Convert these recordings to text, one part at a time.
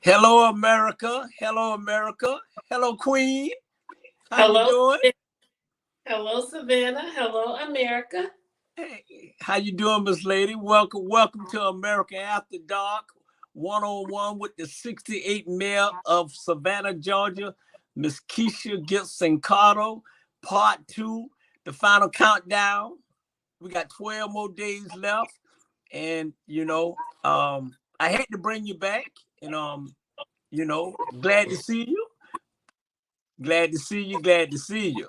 Hello, America. Hello, America. Hello, Queen. How you Hello, doing? hello, Savannah. Hello, America. Hey, how you doing, Miss Lady? Welcome to America After Dark, 101 with the 68 Mayor of Savannah, Georgia, Miss Kesha Gibson Carter, Part 2, the final countdown. We got 12 more days left. And, I hate to bring you back. And, glad to see you. Glad to see you. Glad to see you.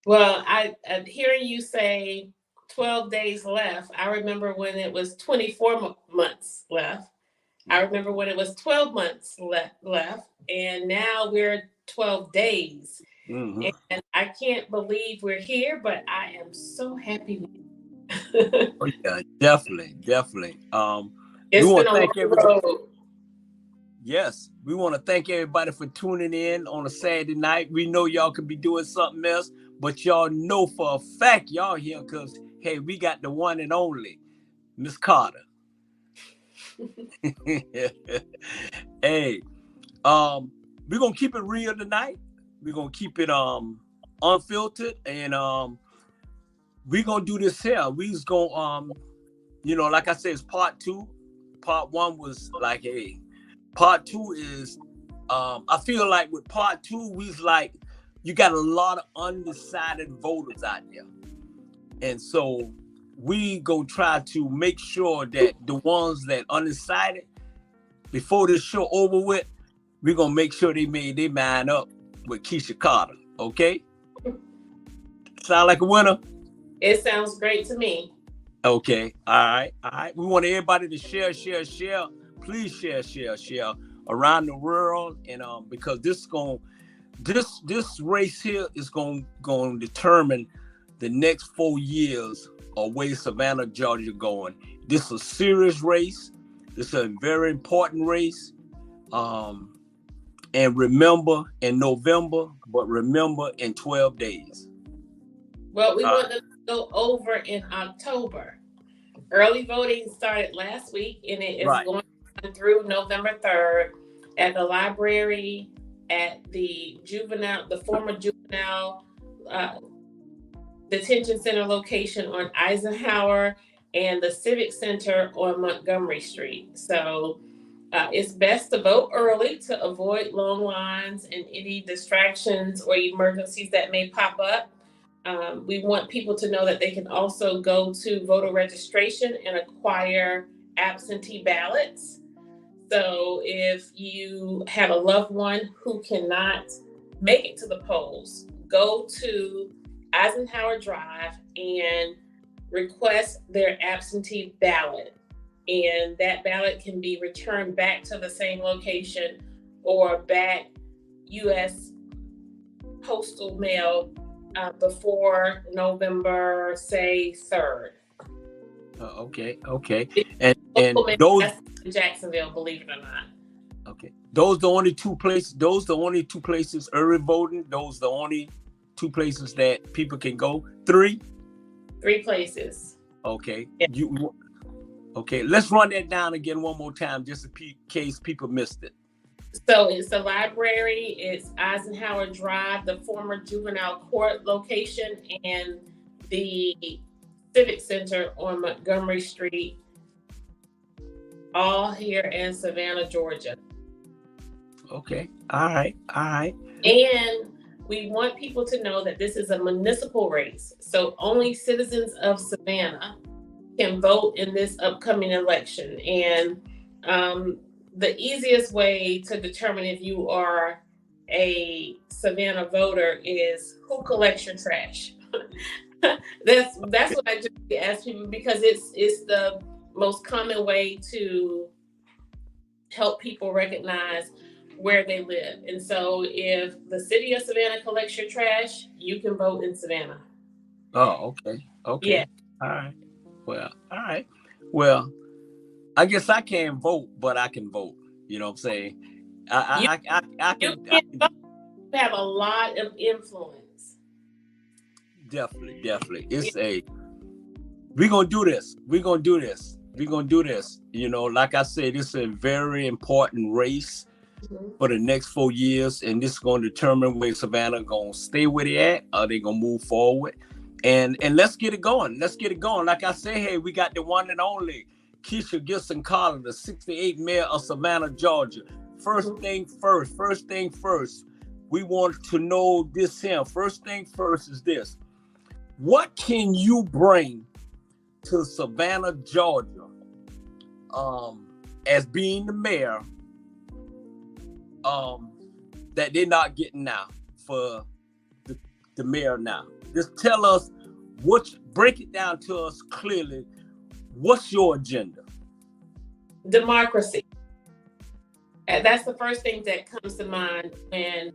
Well, I hearing you say 12 days left. I remember when it was 24 months left. I remember when it was 12 months left, and now we're 12 days. Mm-hmm. And I can't believe we're here, but I am so happy. Oh yeah, definitely, definitely. We It's want been to a thank long road. yes, we want to thank everybody for tuning in on a Saturday night. We know y'all could be doing something else, but y'all know for a fact y'all here because hey, we got the one and only Miss Carter. Hey, we're gonna keep it real tonight. We're gonna keep it unfiltered, and we're gonna do this here. We's gonna like I said, it's part two. Part one was like, hey, part two is I feel like with part two, we's like you got a lot of undecided voters out there. And so we gonna try to make sure that the ones that undecided before this show over with, we're gonna make sure they made their mind up with Kesha Carter. Okay? Sound like a winner? It sounds great to me. Okay. All right. We want everybody to share. Please share around the world. And because this race here is going to determine the next 4 years of where Savannah, Georgia going. This is a serious race. This is a very important race. And remember in November, but remember in 12 days. Well, we want to go over in October. Early voting started last week, and it is Right. going through November 3rd at the library, at the former juvenile detention center location on Eisenhower, and the Civic Center on Montgomery Street. So it's best to vote early to avoid long lines and any distractions or emergencies that may pop up. We want people to know that they can also go to voter registration and acquire absentee ballots. So if you have a loved one who cannot make it to the polls, go to Eisenhower Drive and request their absentee ballot. And that ballot can be returned back to the same location or back U.S. postal mail before November, say, 3rd. Okay. And those Jacksonville, believe it or not. okay. Those the only two places. Those the only two places early voting. Those the only two places that people can go. Three places. Okay. Yeah. Okay. Let's run that down again one more time, just in case people missed it. So it's the library, it's Eisenhower Drive, the former juvenile court location, and the Civic Center on Montgomery Street, all here in Savannah, Georgia. Okay. All right. And we want people to know that this is a municipal race. So only citizens of Savannah can vote in this upcoming election. And the easiest way to determine if you are a Savannah voter is who collects your trash. That's what I just ask people, because it's the most common way to help people recognize where they live. And so if the city of Savannah collects your trash, you can vote in Savannah. Oh, okay. Yeah. All right. Well, I guess I can't vote, but I can vote. You know what I'm saying? I can have a lot of influence. Definitely. We're gonna do this. We're gonna do this. Like I said, this is a very important race for the next 4 years, and this is going to determine where Savannah gonna stay where they at. Are they gonna move forward? And let's get it going. Let's get it going. Like I say, hey, we got the one and only Kesha Gibson Carter, the 68th mayor of Savannah, Georgia. First thing first. We want to know this here. First thing first is this. What can you bring to Savannah, Georgia, as being the mayor, that they're not getting now for the mayor now? Just tell us break it down to us clearly. What's your agenda? Democracy. And that's the first thing that comes to mind when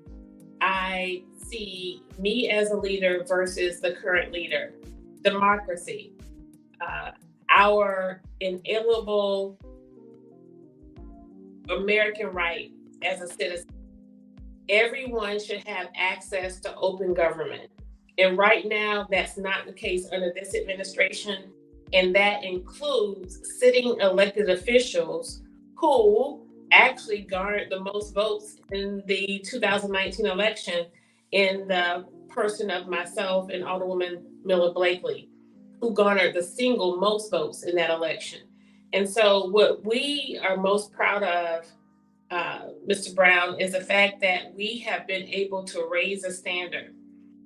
I see me as a leader versus the current leader. Democracy. Our inalienable American right as a citizen. Everyone should have access to open government. And right now, that's not the case under this administration. And that includes sitting elected officials who actually garnered the most votes in the 2019 election, in the person of myself and Alderwoman Miller Blakely, who garnered the single most votes in that election. And so what we are most proud of, Mr. Brown, is the fact that we have been able to raise a standard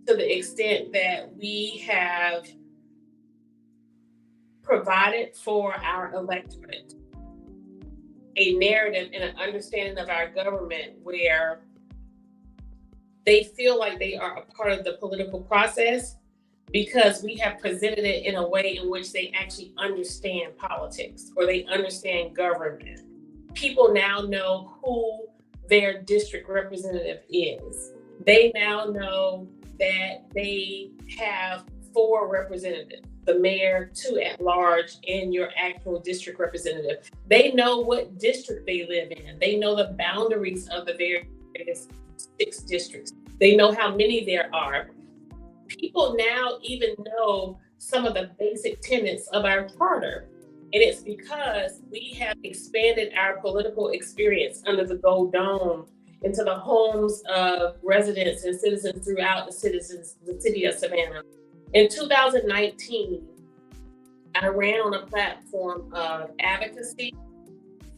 to the extent that we have provided for our electorate a narrative and an understanding of our government where they feel like they are a part of the political process, because we have presented it in a way in which they actually understand politics or they understand government. People now know who their district representative is. They now know that they have 4 representatives, the mayor, 2 at large, and your actual district representative. They know what district they live in. They know the boundaries of the various 6 districts. They know how many there are. People now even know some of the basic tenets of our charter. And it's because we have expanded our political experience under the Gold Dome into the homes of residents and citizens throughout the city of Savannah. In 2019, I ran on a platform of advocacy,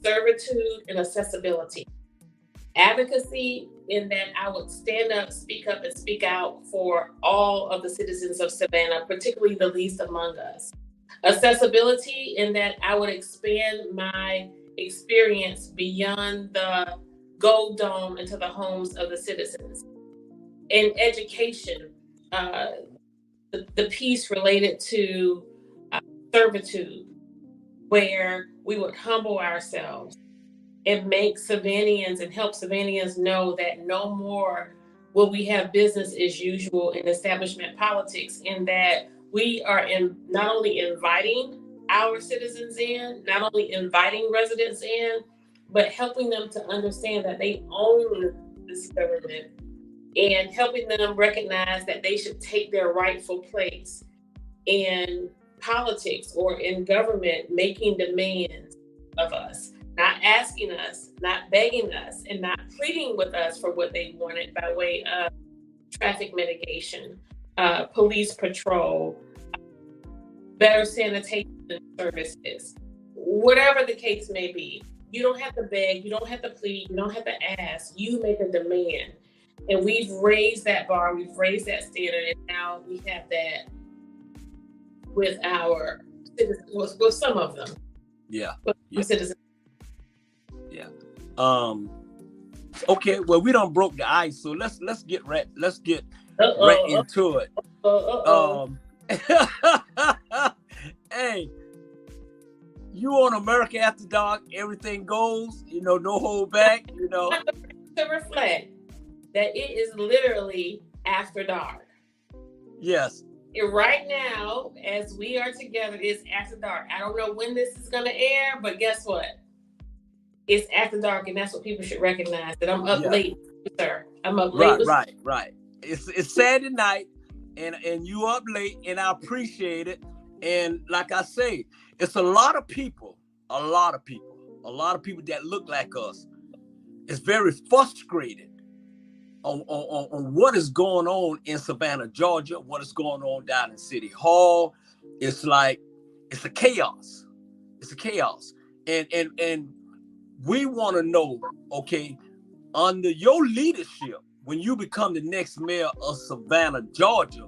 servitude, and accessibility. Advocacy, in that I would stand up, speak and speak out for all of the citizens of Savannah, particularly the least among us. Accessibility, in that I would expand my experience beyond the Gold Dome into the homes of the citizens. In education, the piece related to servitude, where we would humble ourselves and make Savannians and help Savannians know that no more will we have business as usual in establishment politics, in that we are not only inviting our citizens in, not only inviting residents in, but helping them to understand that they own this government and helping them recognize that they should take their rightful place in politics or in government, making demands of us. Not asking us, not begging us, and not pleading with us for what they wanted by way of traffic mitigation, police patrol, better sanitation services, whatever the case may be. You don't have to beg, you don't have to plead, you don't have to ask, you make a demand. And we've raised that bar, we've raised that standard, and now we have that with our citizens, with some of them. Yeah. Citizens. Yeah. Okay. Well, we done broke the ice, so let's get right into it. Hey, you on America After Dark? Everything goes. No hold back. To reflect that it is literally after dark. Yes. Right now, as we are together, it's after dark. I don't know when this is going to air, but guess what? It's after dark, and that's what people should recognize, that I'm up late, sir. I'm up late. Right. It's Saturday night, and you up late, and I appreciate it. And like I say, it's a lot of people that look like us. It's very frustrated on what is going on in Savannah, Georgia, what is going on down in City Hall. It's like, it's a chaos. It's a chaos. And we want to know, okay, under your leadership, when you become the next mayor of Savannah, Georgia,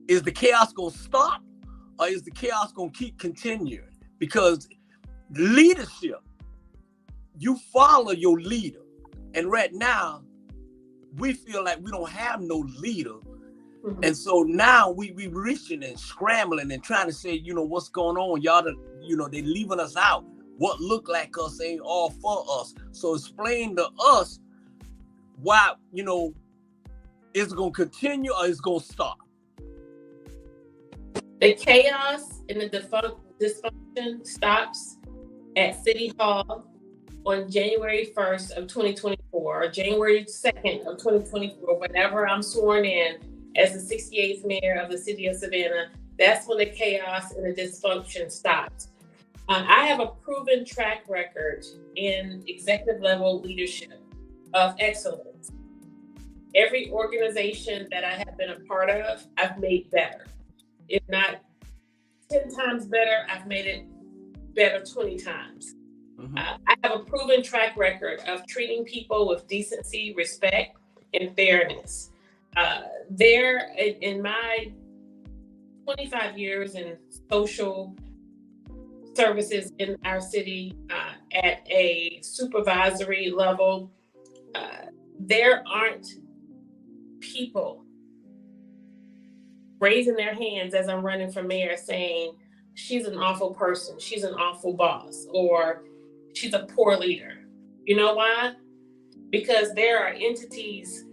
is the chaos going to stop, or is the chaos going to keep continuing? Because leadership, you follow your leader. And right now, we feel like we don't have no leader. Mm-hmm. And so now we reaching and scrambling and trying to say, you know, what's going on? Y'all, they leaving us out. What look like us ain't all for us. So explain to us why, is it going to continue or is it going to stop? The chaos and the dysfunction stops at City Hall on January 1st of 2024, or January 2nd of 2024, whenever I'm sworn in as the 68th mayor of the city of Savannah. That's when the chaos and the dysfunction stops. I have a proven track record in executive level leadership of excellence. Every organization that I have been a part of, I've made better. If not 10 times better, I've made it better 20 times. Mm-hmm. I have a proven track record of treating people with decency, respect, and fairness. There, in my 25 years in social services in our city, at a supervisory level, there aren't people raising their hands as I'm running for mayor saying, she's an awful person, she's an awful boss, or she's a poor leader. You know why? Because there are entities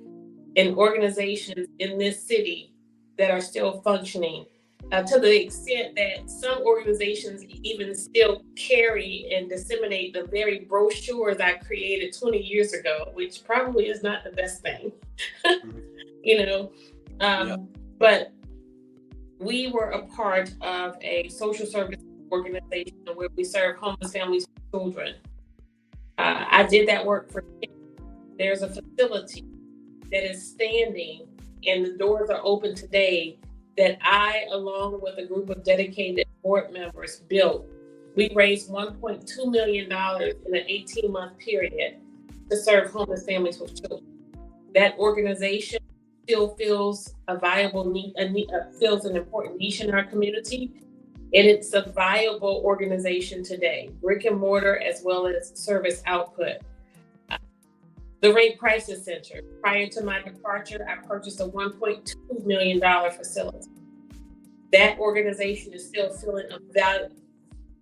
and organizations in this city that are still functioning, to the extent that some organizations even still carry and disseminate the very brochures I created 20 years ago, which probably is not the best thing. But we were a part of a social service organization where we serve homeless families with children. I did that work for kids. There's a facility that is standing and the doors are open today that I, along with a group of dedicated board members, built. We raised $1.2 million in an 18-month period to serve homeless families with children. That organization still fills a viable need, fills an important niche in our community, and it's a viable organization today, brick and mortar as well as service output. The Rape Crisis Center. Prior to my departure, I purchased a $1.2 million facility. That organization is still filling a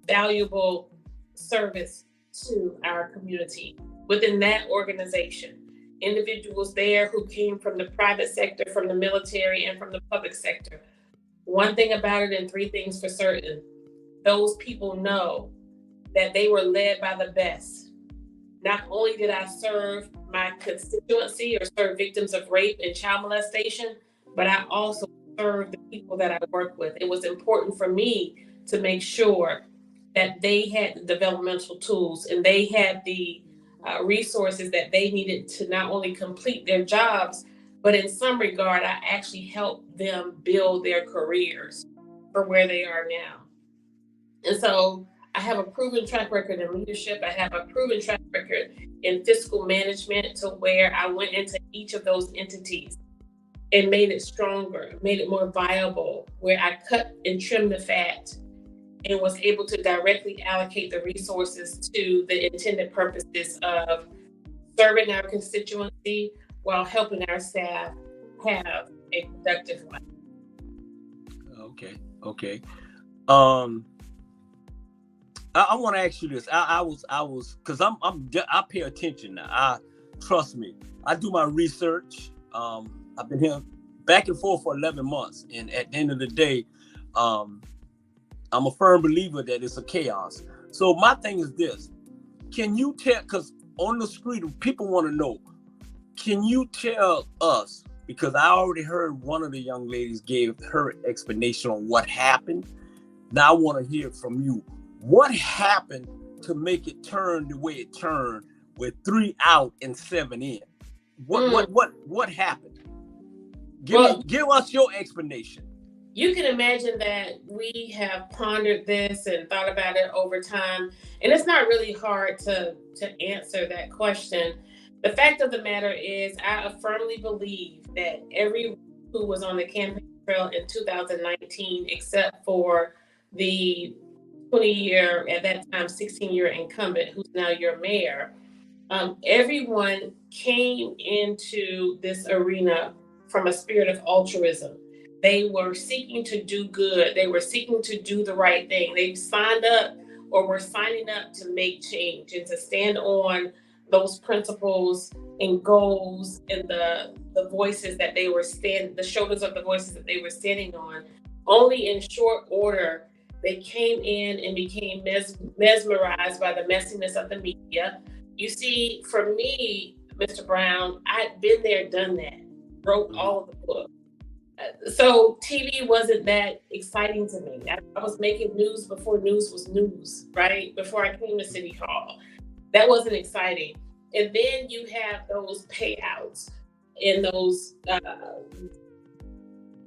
valuable service to our community. Within that organization, individuals there who came from the private sector, from the military, and from the public sector. One thing about it and three things for certain, those people know that they were led by the best. Not only did I serve my constituency or serve victims of rape and child molestation, but I also served the people that I work with. It was important for me to make sure that they had the developmental tools and they had the resources that they needed to not only complete their jobs, but in some regard, I actually helped them build their careers for where they are now. And so I have a proven track record in leadership. I have a proven track record in fiscal management, to where I went into each of those entities and made it stronger, made it more viable, where I cut and trimmed the fat and was able to directly allocate the resources to the intended purposes of serving our constituency while helping our staff have a productive life. Okay. I want to ask you this. I was, because I pay attention now. Trust me. I do my research. I've been here back and forth for 11 months, and at the end of the day, I'm a firm believer that it's a chaos. So my thing is this: can you tell? Because on the street, people want to know. Can you tell us? because I already heard one of the young ladies gave her explanation on what happened. Now I want to hear from you. What happened to make it turn the way it turned with 3 out and 7 in? What happened? Give us your explanation. You can imagine that we have pondered this and thought about it over time, and it's not really hard to answer that question. The fact of the matter is, I firmly believe that everyone who was on the campaign trail in 2019, except for the 20-year, at that time, 16-year incumbent, who's now your mayor, everyone came into this arena from a spirit of altruism. They were seeking to do good. They were seeking to do the right thing. They signed up or were signing up to make change and to stand on those principles and goals and the voices that they were the shoulders of the voices that they were standing on. Only in short order, they came in and became mesmerized by the messiness of the media. You see, for me, Mr. Brown, I'd been there, done that, wrote all of the books. So TV wasn't that exciting to me. I was making news before news was news, right? Before I came to City Hall. That wasn't exciting. And then you have those payouts and those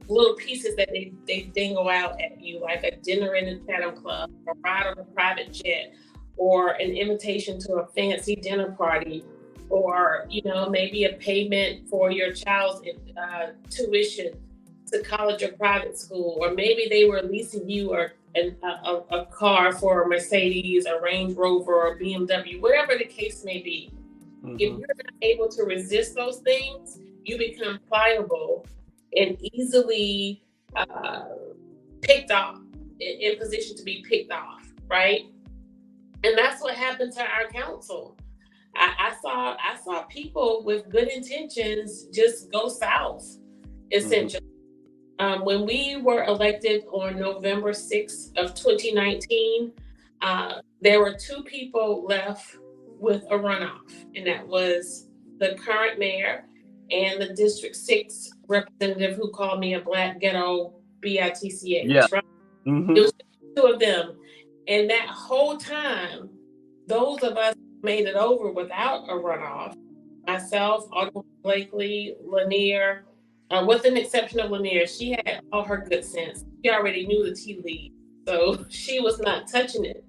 little pieces that they dangle out at you, like a dinner in a Chatham Club, or a ride on a private jet, or an invitation to a fancy dinner party, or maybe a payment for your child's tuition to college or private school, or maybe they were leasing you a car for a Mercedes, a Range Rover, or BMW, whatever the case may be. Mm-hmm. If you're not able to resist those things, you become pliable and easily picked off, in position to be picked off, right? And that's what happened to our council. I saw people with good intentions just go south, essentially. Mm-hmm. When we were elected on November 6th of 2019, there were 2 people left with a runoff, and that was the current mayor and the District 6 representative who called me a black ghetto bitch. Yeah. Right? Mm-hmm. It was 2 of them. And that whole time, those of us made it over without a runoff. Myself, Autumn Blakely, Lanier, with an exception of Lanier, she had all her good sense. She already knew the tea leaves, so she was not touching it.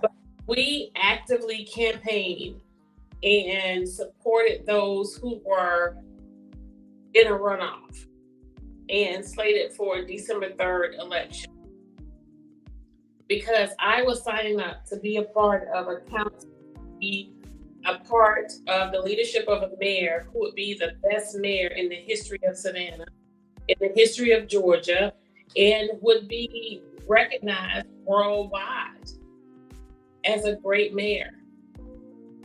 But we actively campaigned and supported those who were in a runoff and slated for December 3rd election. Because I was signing up to be a part of a council, be a part of the leadership of a mayor who would be the best mayor in the history of Savannah, in the history of Georgia, and would be recognized worldwide as a great mayor.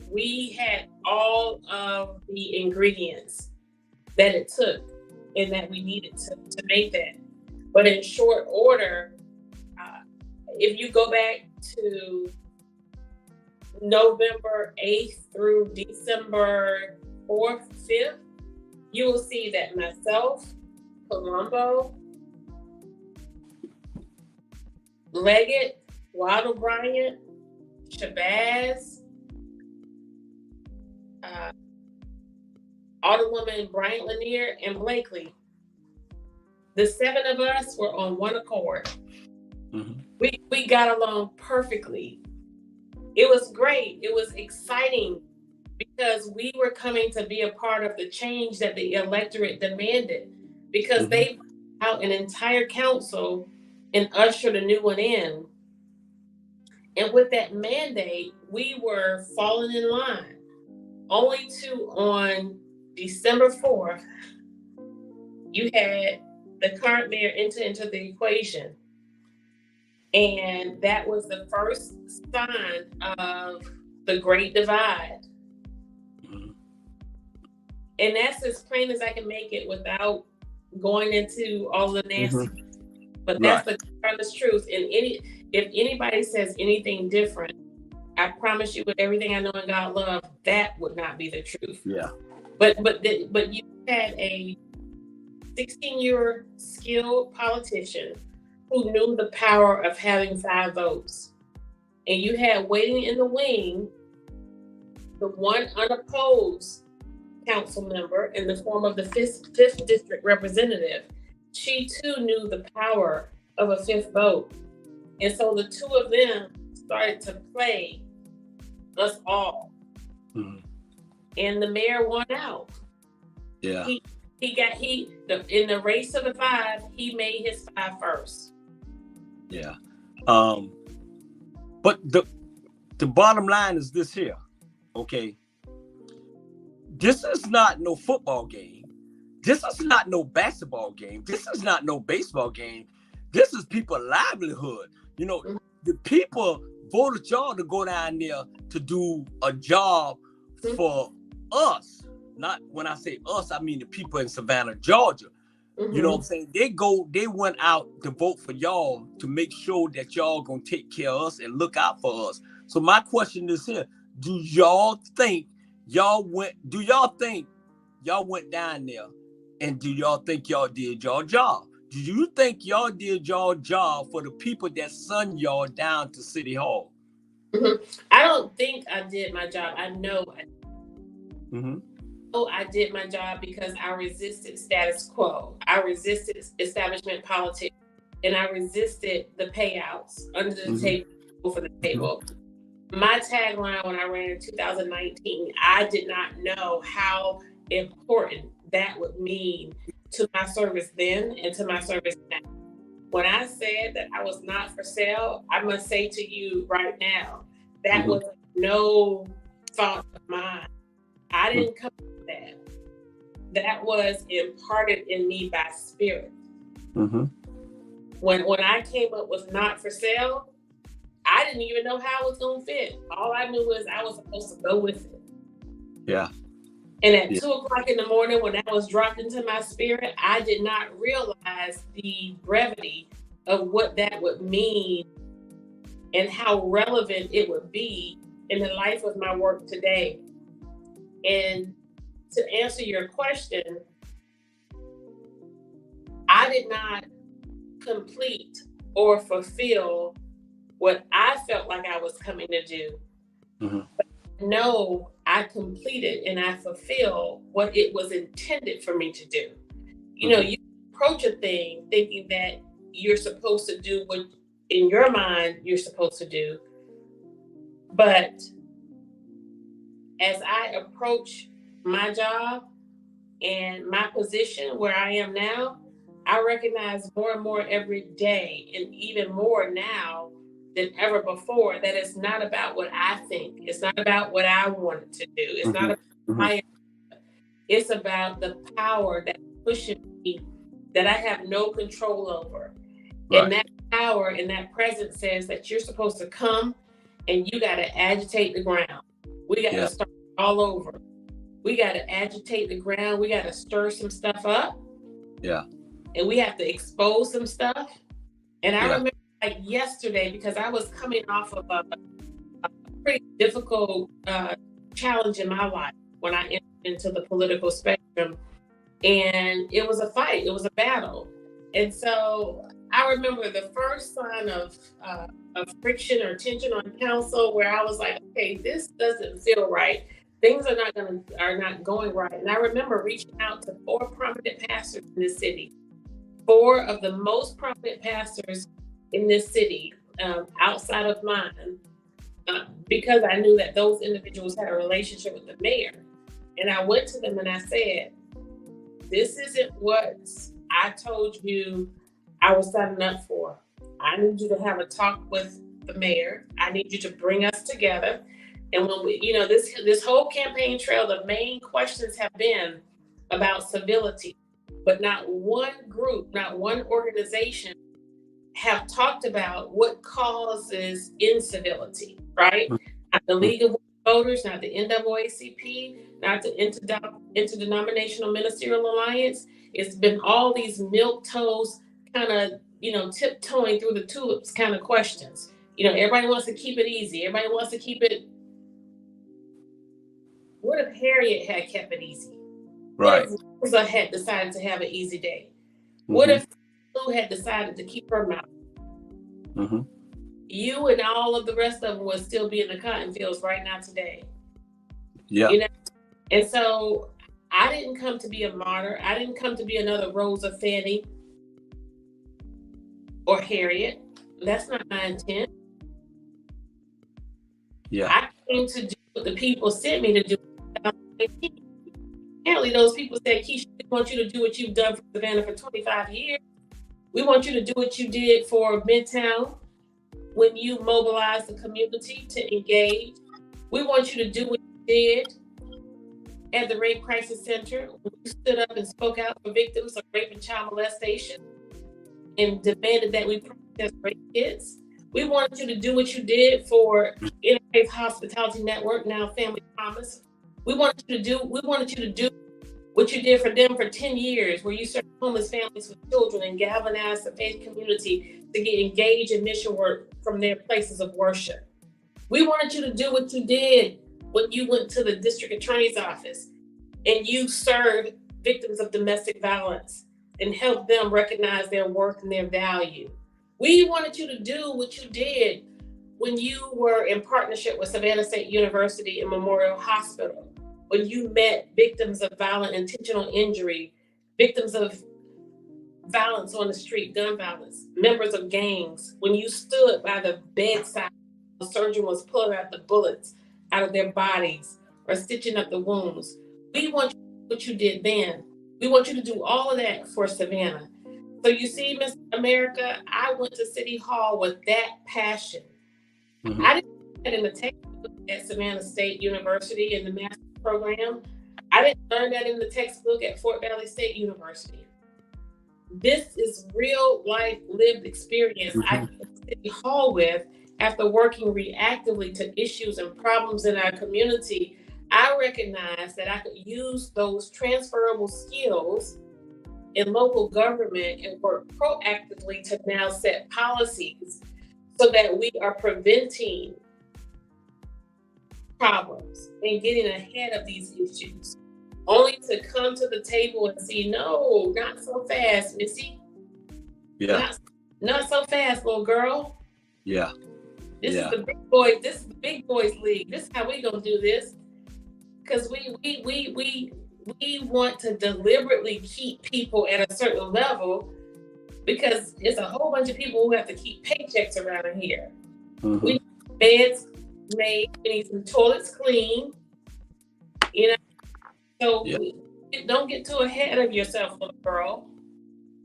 We had all of the ingredients that it took and that we needed to make that. But in short order, if you go back to November 8th through December 4th, 5th, you will see that myself, Colombo, Leggett, Wild O'Brien, Shabazz, Alderwoman Bryant Lanier, and Blakely, the 7 of us were on one accord. Mm-hmm. We got along perfectly. It was great. It was exciting because we were coming to be a part of the change that the electorate demanded, because mm-hmm. they put out an entire council and ushered a new one in. And with that mandate, we were falling in line. Only to on December 4th, you had the current mayor enter into the equation. And that was the first sign of the Great Divide. Mm-hmm. And that's as plain as I can make it without going into all the nasty. Mm-hmm. But that's the honest truth. And if anybody says anything different, I promise you, with everything I know in God love, that would not be the truth. Yeah. But you had a 16-year skilled politician who knew the power of having 5 votes. And you had waiting in the wing the one unopposed council member in the form of the 5th district representative. She too knew the power of a 5th vote. And so the two of them started to play us all. Mm-hmm. And the mayor won out. Yeah. In the race of the 5, he made his 5 first. Yeah. But the bottom line is this here. Okay. This is not no football game. This is not no basketball game. This is not no baseball game. This is people's livelihood. You know, the people voted y'all to go down there to do a job for us. Not when I say us, I mean the people in Savannah, Georgia. You know what I'm saying? They went out to vote for y'all to make sure that y'all gonna take care of us and look out for us. So my question is here: do y'all think y'all went down there, and do y'all think y'all did y'all job? Do you think y'all did y'all job for the people that sent y'all down to City Hall? I don't think I did my job. I know I did my job because I resisted status quo. I resisted establishment politics, and I resisted the payouts under the table for the table. My tagline when I ran in 2019, I did not know how important that would mean to my service then and to my service now. When I said that I was not for sale, I must say to you right now, that was no thought of mine. I didn't come up with that. That was imparted in me by spirit. When I came up with not for sale, I didn't even know how it was going to fit. All I knew was I was supposed to go with it. Yeah. And at 2:00 in the morning, when that was dropped into my spirit, I did not realize the brevity of what that would mean and how relevant it would be in the life of my work today. And to answer your question, I did not complete or fulfill what I felt like I was coming to do. But no, I completed and I fulfilled what it was intended for me to do. You know, you approach a thing thinking that you're supposed to do what in your mind you're supposed to do. But as I approach my job and my position where I am now, I recognize more and more every day, and even more now than ever before, that it's not about what I think. It's not about what I wanted to do. It's not about my. It's about the power that's pushing me that I have no control over. Right. And that power and that presence says that you're supposed to come and you got to agitate the ground. We got to start all over. We got to agitate the ground. We got to stir some stuff up. Yeah. And we have to expose some stuff. And I remember like yesterday, because I was coming off of a pretty difficult challenge in my life when I entered into the political spectrum. And it was a fight. It was a battle. And so I remember the first sign of friction or tension on council where I was like, okay, this doesn't feel right. Things are not going right. And I remember reaching out to 4 prominent pastors in this city, 4 of the most prominent pastors in this city, outside of mine, because I knew that those individuals had a relationship with the mayor. And I went to them and I said, this isn't what I told you I was signing up for. I need you to have a talk with the mayor. I need you to bring us together. And when we, this whole campaign trail, the main questions have been about civility, but not one group, not one organization have talked about what causes incivility, right? Not the League of Voters, not the NAACP, not the Interdenominational Ministerial Alliance. It's been all these milquetoast kind of, tiptoeing through the tulips kind of questions. Everybody wants to keep it easy. Everybody wants to keep it. What if Harriet had kept it easy? What Right. if Rosa had decided to have an easy day? What Mm-hmm. if Lou had decided to keep her mouth? Mm-hmm. You and all of the rest of them would still be in the cotton fields right now today. Yeah. You know, and so I didn't come to be a martyr. I didn't come to be another Rosa Fanny or Harriet. That's not my intent. Yeah. I came to do what the people sent me to do. Apparently, those people said, Kesha, we want you to do what you've done for Savannah for 25 years. We want you to do what you did for Midtown when you mobilized the community to engage. We want you to do what you did at the Rape Crisis Center when you stood up and spoke out for victims of rape and child molestation and demanded that we protest rape kits. We wanted you to do what you did for Interfaith Hospitality Network, now Family Promise. We wanted you to do what you did for them for 10 years, where you served homeless families with children and galvanized the faith community to get engaged in mission work from their places of worship. We wanted you to do what you did when you went to the district attorney's office and you served victims of domestic violence and helped them recognize their worth and their value. We wanted you to do what you did when you were in partnership with Savannah State University and Memorial Hospital, when you met victims of violent intentional injury, victims of violence on the street, gun violence, members of gangs, when you stood by the bedside, the surgeon was pulling out the bullets out of their bodies or stitching up the wounds. We want you to do what you did then. We want you to do all of that for Savannah. So you see, Miss America, I went to City Hall with that passion. Mm-hmm. I didn't learn that in the textbook at Savannah State University in the master's program. I didn't learn that in the textbook at Fort Valley State University. This is real life lived experience I came to City Hall with after working reactively to issues and problems in our community. I recognized that I could use those transferable skills in local government and work proactively to now set policies so that we are preventing problems and getting ahead of these issues. Only to come to the table and see, no, not so fast, Missy. Yeah. Not so fast, little girl. Yeah. This is the big boys. This is the big boys league. This is how we gonna do this. Because we want to deliberately keep people at a certain level because it's a whole bunch of people who have to keep paychecks around here. Mm-hmm. We need beds made. We need some toilets clean. You know. So don't get too ahead of yourself, little girl.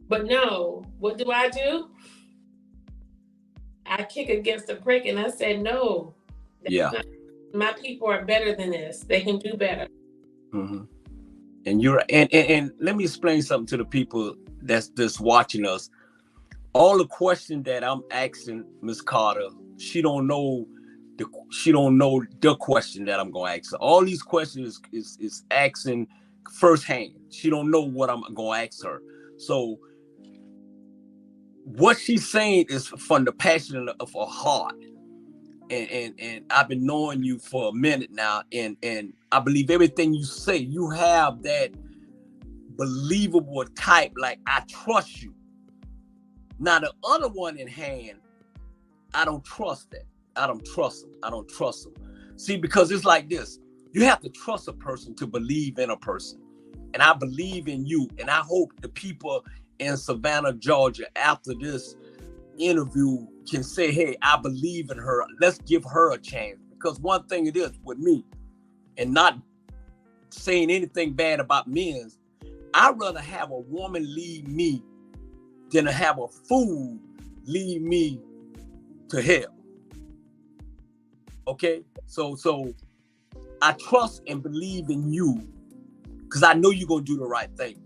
But no, what do? I kick against the prick and I said, no. My people are better than this. They can do better. Mm-hmm. And you're and let me explain something to the people that's just watching us. All the question that I'm asking Miss Carter, she don't know the question that I'm gonna ask her. All these questions is asking firsthand. She don't know what I'm gonna ask her. So what she's saying is from the passion of her heart. And I've been knowing you for a minute now, and I believe everything you say. You have that believable type, like I trust you. Now the other one in hand, I don't trust that. I don't trust them. See, because it's like this. You have to trust a person to believe in a person. And I believe in you. And I hope the people in Savannah, Georgia, after this interview can say, hey, I believe in her. Let's give her a chance. Because one thing it is with me, and not saying anything bad about men, I'd rather have a woman lead me than to have a fool lead me to hell. Okay? So I trust and believe in you because I know you're going to do the right thing.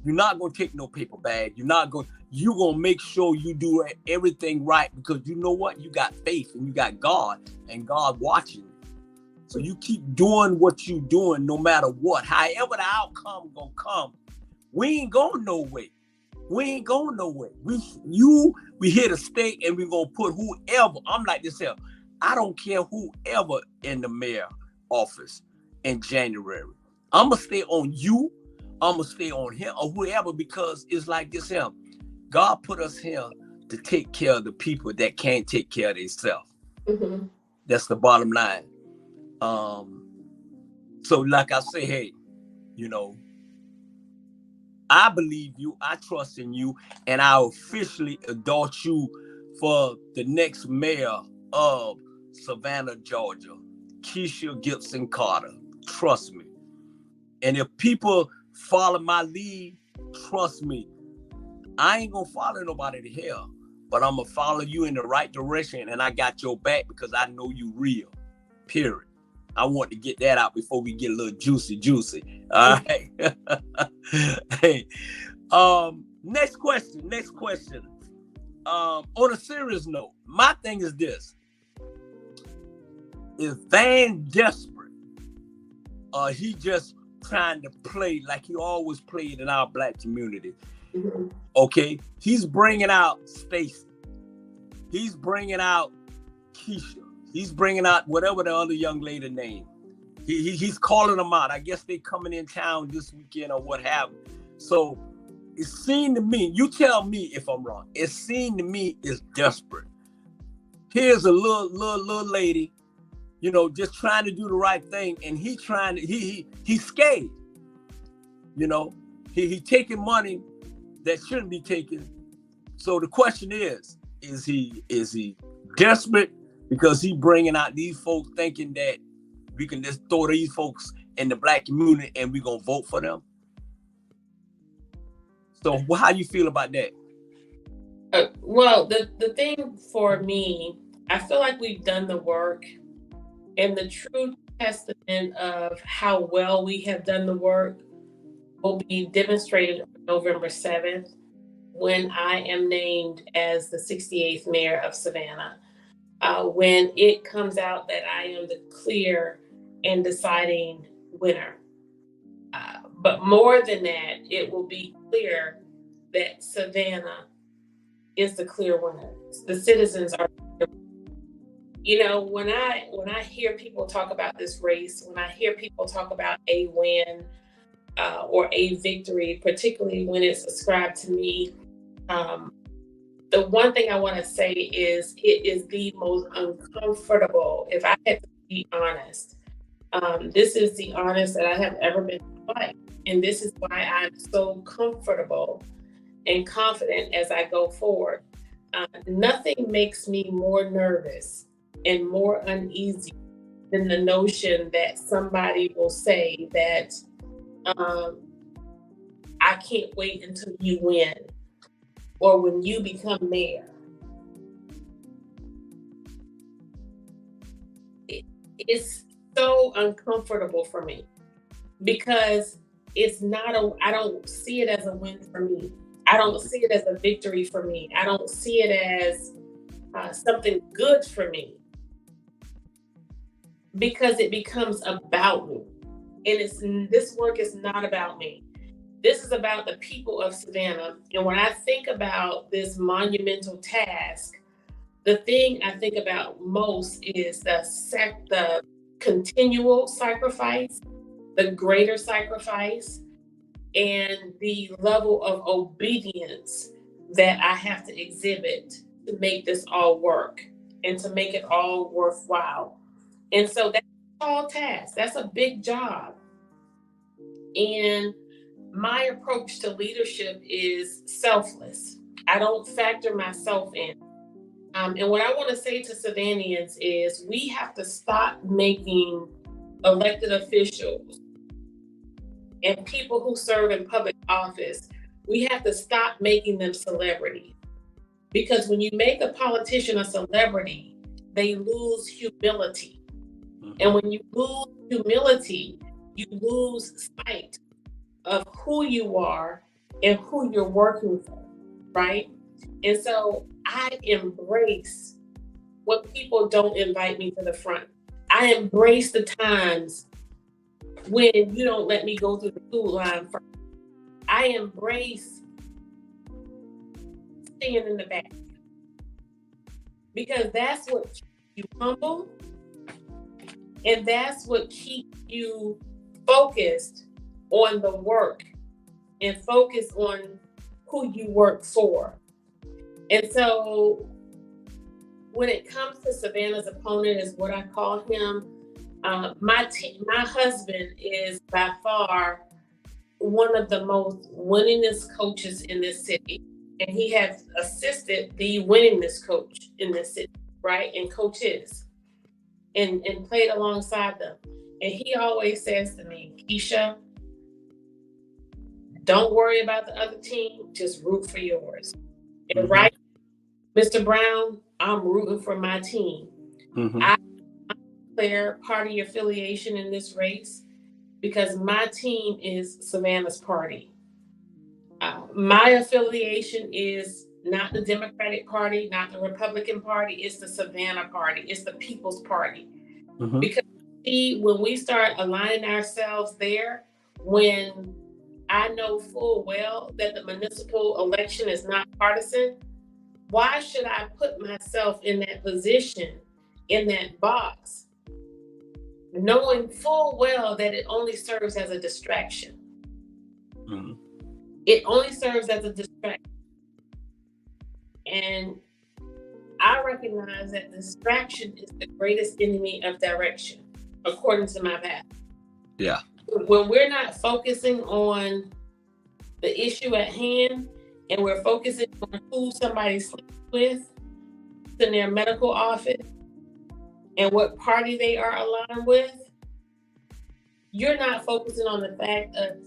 You're not going to take no paper bag. You're going to make sure you do everything right because you know what? You got faith and you got God and God watching you. So you keep doing what you're doing no matter what. However the outcome going to come, we ain't going nowhere. We ain't going nowhere. We here to stay and we're going to put whoever. I'm like this here. I don't care whoever in the mayor office in January. I'm gonna stay on you. I'm gonna stay on him or whoever, because it's like this him. God put us here to take care of the people that can't take care of themselves. Mm-hmm. That's the bottom line. Um, so like I say, hey, you know, I believe you, I trust in you, and I officially endorse you for the next mayor of Savannah, Georgia, Kesha Gibson Carter. Trust me. And if people follow my lead, trust me, I ain't gonna follow nobody to hell, but I'm gonna follow you in the right direction, and I got your back because I know you real. Period. I want to get that out before we get a little juicy. All right. Hey, next question. On a serious note, my thing is this: is Van desperate, or he just trying to play like he always played in our black community? Mm-hmm. Okay, he's bringing out Stacy. He's bringing out Kesha. He's bringing out whatever the other young lady name. He's calling them out. I guess they coming in town this weekend or what have you. So it seemed to me, you tell me if I'm wrong, it seemed to me is desperate. Here's a little lady, you know, just trying to do the right thing, and he's scared. You know, he taking money that shouldn't be taken. So the question is he desperate because he bringing out these folks thinking that we can just throw these folks in the black community and we gonna vote for them? So how you feel about that? Well, the thing for me, I feel like we've done the work, and the true testament of how well we have done the work will be demonstrated on November 7th when I am named as the 68th mayor of Savannah. When it comes out that I am the clear and deciding winner. But more than that, it will be clear that Savannah is the clear winner. The citizens are. You know, when I hear people talk about this race, when I hear people talk about a win or a victory, particularly when it's ascribed to me, the one thing I want to say is it is the most uncomfortable. If I had to be honest, this is the honest that I have ever been in my life, and this is why I'm so comfortable and confident as I go forward. Nothing makes me more nervous and more uneasy than the notion that somebody will say that I can't wait until you win or when you become mayor. It's so uncomfortable for me because it's not I don't see it as a win for me. I don't see it as a victory for me. I don't see it as something good for me, because it becomes about me. And this work is not about me. This is about the people of Savannah. And when I think about this monumental task, the thing I think about most is the continual sacrifice, the greater sacrifice, and the level of obedience that I have to exhibit to make this all work and to make it all worthwhile. And so that's a tall task. That's a big job. And my approach to leadership is selfless. I don't factor myself in. And what I want to say to Savannahans is we have to stop making elected officials and people who serve in public office, we have to stop making them celebrities. Because when you make a politician a celebrity, they lose humility. And when you lose humility, you lose sight of who you are and who you're working for, right? And so I embrace when people don't invite me to the front. I embrace the times when you don't let me go through the food line first. I embrace staying in the back because that's what keeps you humble and that's what keeps you focused on the work and focused on who you work for. And so when it comes to Savannah's opponent, is what I call him, my husband is by far one of the most winningest coaches in this city. And he has assisted the winningest coach in this city, right? And coaches and played alongside them. And he always says to me, Kesha, don't worry about the other team, just root for yours. And right, Mr. Brown, I'm rooting for my team. I declare party affiliation in this race because my team is Savannah's party. My affiliation is not the Democratic Party, not the Republican Party. It's the Savannah Party. It's the People's Party. Because when we start aligning ourselves there, when I know full well that the municipal election is not partisan, why should I put myself in that position, in that box, knowing full well that it only serves as a distraction? It only serves as a distraction. And I recognize that distraction is the greatest enemy of direction, according to my path. Yeah. When we're not focusing on the issue at hand and we're focusing on who somebody sleeps with in their medical office and what party they are aligned with, you're not focusing on the fact of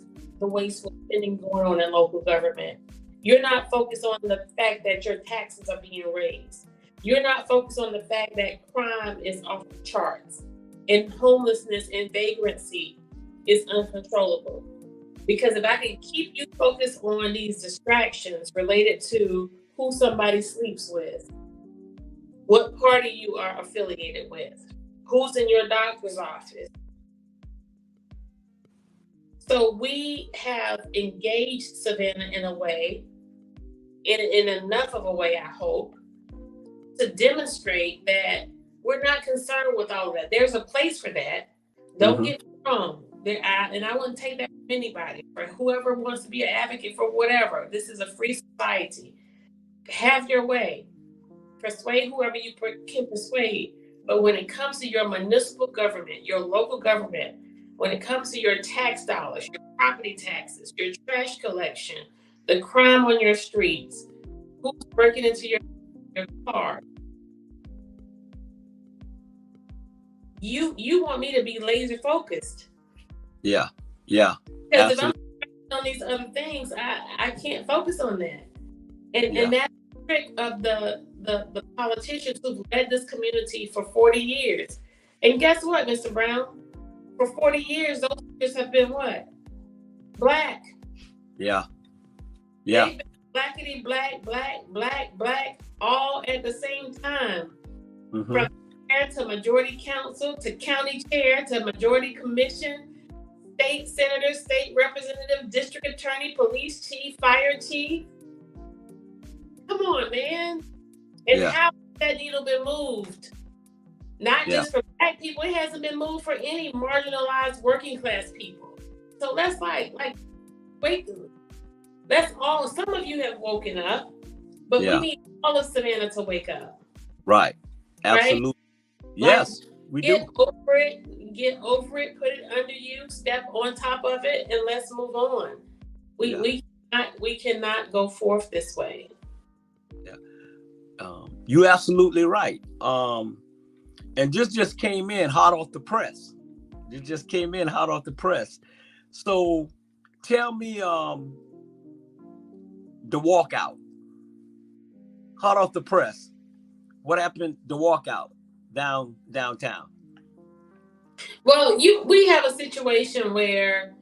the wasteful spending going on in local government. You're not focused on the fact that your taxes are being raised. You're not focused on the fact that crime is off the charts and homelessness and vagrancy is uncontrollable. Because if I can keep you focused on these distractions related to who somebody sleeps with, what party you are affiliated with, who's in your doctor's office. So we have engaged Savannah in a way, in enough of a way, I hope, to demonstrate that we're not concerned with all of that. There's a place for that. Don't get me wrong. And I wouldn't take that from anybody, for whoever wants to be an advocate for whatever. This is a free society. Have your way. Persuade whoever you can persuade. But when it comes to your municipal government, your local government, when it comes to your tax dollars, your property taxes, your trash collection, the crime on your streets, who's breaking into your car, you want me to be laser focused. Yeah. Because if I'm on these other things, I can't focus on that. And that's the trick of the politicians who've led this community for 40 years. And guess what, Mr. Brown? For 40 years, those leaders have been what? Black. Yeah. They've been blackity black, all at the same time. From mayor to majority council to county chair to majority commission, state senator, state representative, district attorney, police chief, fire chief. Come on, man. And how has that needle been moved? Not just for Black people, it hasn't been moved for any marginalized working class people. So let's wait. That's all. Some of you have woken up, but we need all of Savannah to wake up. Right. Absolutely. Right? Yes, we do. Get over it, put it under you, step on top of it, and let's move on. We cannot go forth this way. Yeah. You're absolutely right. And this just came in hot off the press. So tell me the walkout. Hot off the press. What happened, the walkout downtown? Well, we have a situation where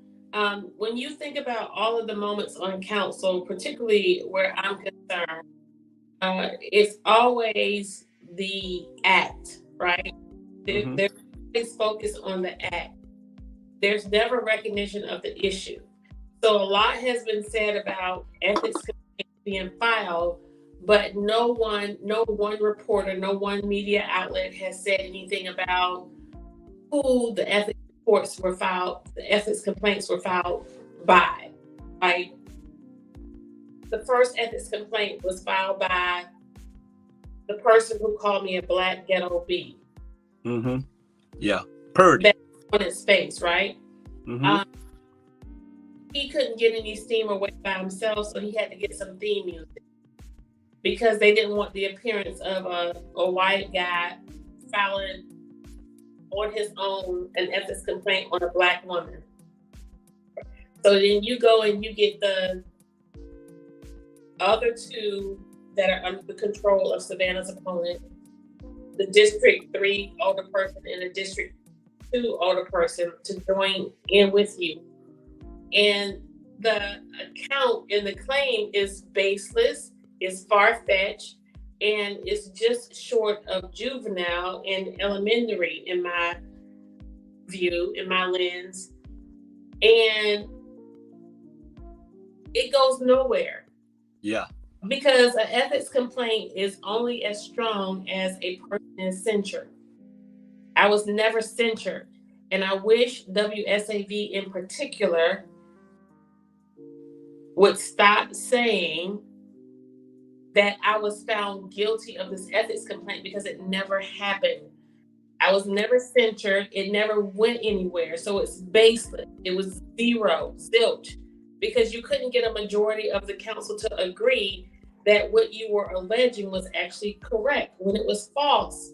when you think about all of the moments on council, particularly where I'm concerned, it's always the act, right? They're always focused on the act. There's never recognition of the issue. So a lot has been said about ethics being filed, but no one reporter, no one media outlet has said anything about who the ethics reports were filed, the ethics complaints were filed by. Like, the first ethics complaint was filed by the person who called me a black ghetto bee. Mm-hmm. Yeah. Purdy. That on his face, right? Mm-hmm. He couldn't get any steam away by himself, so he had to get some theme music because they didn't want the appearance of a white guy filing on his own an ethics complaint on a black woman. So then you go and you get the other two that are under the control of Savannah's opponent, the District 3 older person and the District 2 older person, to join in with you. And the account and the claim is baseless, is far-fetched, and it's just short of juvenile and elementary in my view, in my lens. And it goes nowhere. Yeah. Because an ethics complaint is only as strong as a person is censured. I was never censured. And I wish WSAV in particular would stop saying that I was found guilty of this ethics complaint, because it never happened. I was never censured. It never went anywhere. So it's baseless. It was zero, zilch, because you couldn't get a majority of the council to agree that what you were alleging was actually correct when it was false.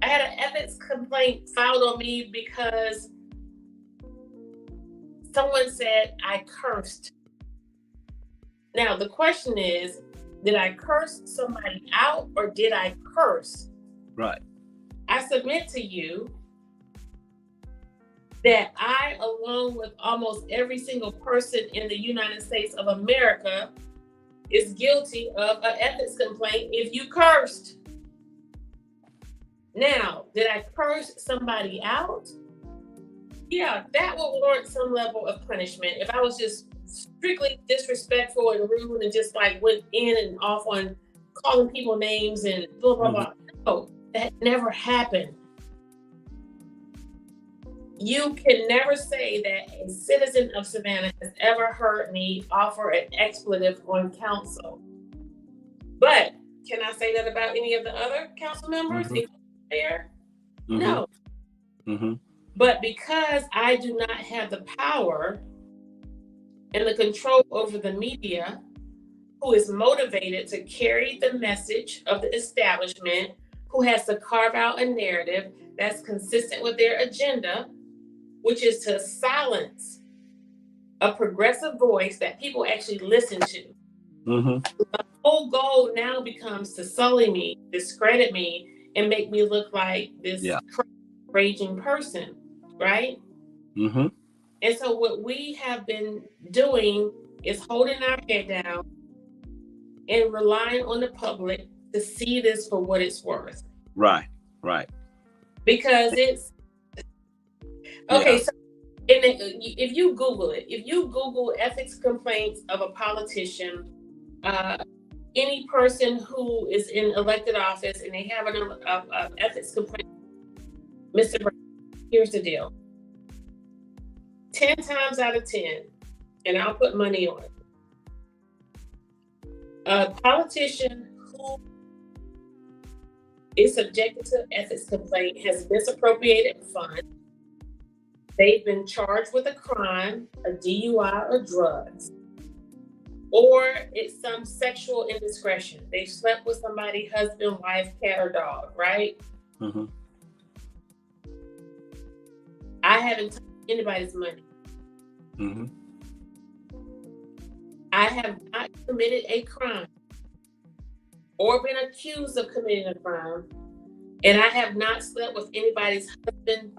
I had an ethics complaint filed on me because someone said I cursed. Now, the question is, did I curse somebody out or did I curse? Right. I submit to you that I, along with almost every single person in the United States of America, is guilty of an ethics complaint if you cursed. Now, did I curse somebody out? Yeah, that would warrant some level of punishment. If I was just strictly disrespectful and rude and just like went in and off on calling people names and blah, blah, blah. No, that never happened. You can never say that a citizen of Savannah has ever heard me offer an expletive on council. But can I say that about any of the other council members? There? No. But because I do not have the power and the control over the media, who is motivated to carry the message of the establishment, who has to carve out a narrative that's consistent with their agenda, which is to silence a progressive voice that people actually listen to. The whole goal now becomes to sully me, discredit me, and make me look like this raging person, right? And so what we have been doing is holding our head down and relying on the public to see this for what it's worth. Right. Because it's okay. So if you Google it, if you Google ethics complaints of a politician, any person who is in elected office and they have an ethics complaint, Mr. Brown, here's the deal. 10 times out of 10, and I'll put money on it, a politician who is subjected to an ethics complaint has misappropriated funds. They've been charged with a crime, a DUI, or drugs, or it's some sexual indiscretion. They slept with somebody, husband, wife, cat, or dog, right? I haven't touched anybody's money. I have not committed a crime or been accused of committing a crime, and I have not slept with anybody's husband,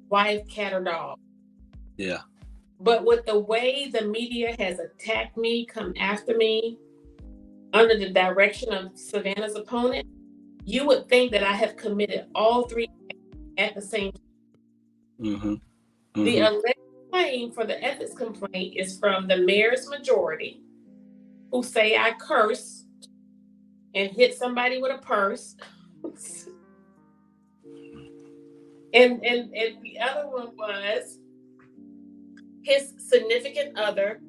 wife, cat, or dog. Yeah. But with the way the media has attacked me, come after me, under the direction of Savannah's opponent, you would think that I have committed all three at the same time. The alleged claim for the ethics complaint is from the mayor's majority, who say I cursed and hit somebody with a purse. And the other one was his significant other,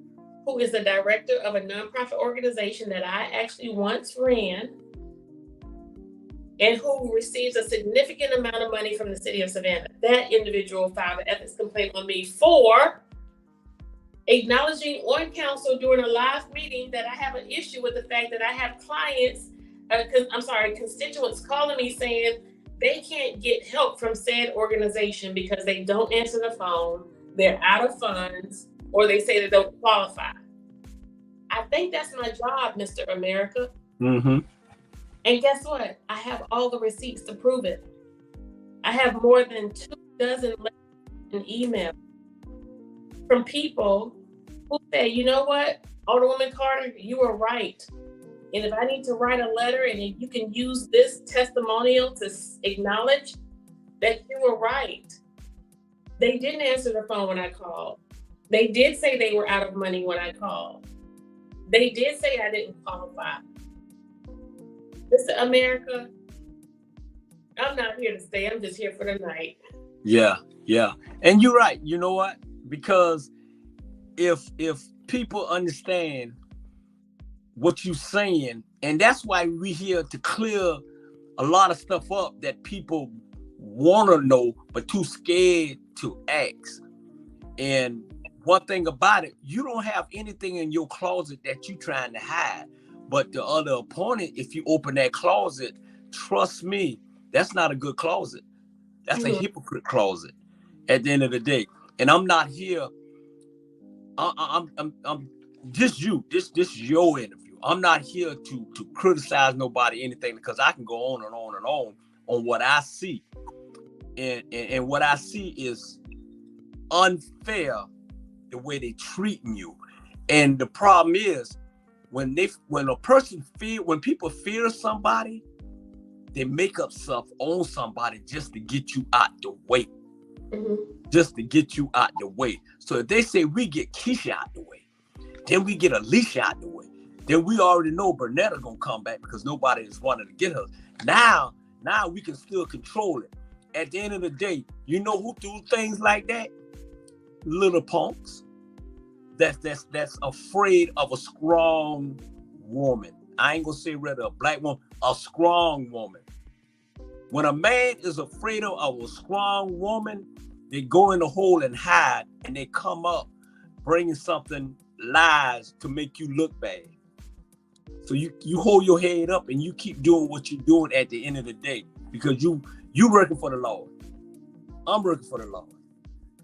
who is the director of a nonprofit organization that I actually once ran, and who receives a significant amount of money from the city of Savannah. That individual filed an ethics complaint on me for acknowledging on council during a live meeting that I have an issue with the fact that I have clients, constituents calling me saying they can't get help from said organization because they don't answer the phone, they're out of funds, or they say they don't qualify. I think that's my job, Mr. America. Mm-hmm. And guess what? I have all the receipts to prove it. I have more than 24 letters and emails from people who say, you know what, Alderwoman Carter, you were right. And if I need to write a letter and you can use this testimonial to acknowledge that you were right. They didn't answer the phone when I called. They did say they were out of money when I called. They did say I didn't qualify. Mr. America, I'm not here to stay. I'm just here for the night. Yeah. And you're right. You know what? Because if people understand what you're saying, and that's why we're here to clear a lot of stuff up that people want to know but too scared to ask. And one thing about it, you don't have anything in your closet that you're trying to hide. But the other opponent, if you open that closet, trust me, that's not a good closet. That's a hypocrite closet at the end of the day. And I'm not here. I'm just you. This is your interview. I'm not here to criticize nobody, anything, because I can go on and on and on what I see. And what I see is unfair the way they treating you. And the problem is when people fear somebody, they make up stuff on somebody just to get you out the way. Just to get you out the way. So if they say we get Kesha out the way, then we get Alicia out the way, then we already know Bernetta gonna come back because nobody is wanting to get her. Now we can still control it. At the end of the day, you know who do things like that? Little punks. That's afraid of a strong woman. I ain't gonna say rather a black woman, a strong woman. When a man is afraid of a strong woman, they go in the hole and hide, and they come up bringing something lies to make you look bad. So you hold your head up and you keep doing what you're doing at the end of the day, because you working for the Lord. I'm working for the Lord.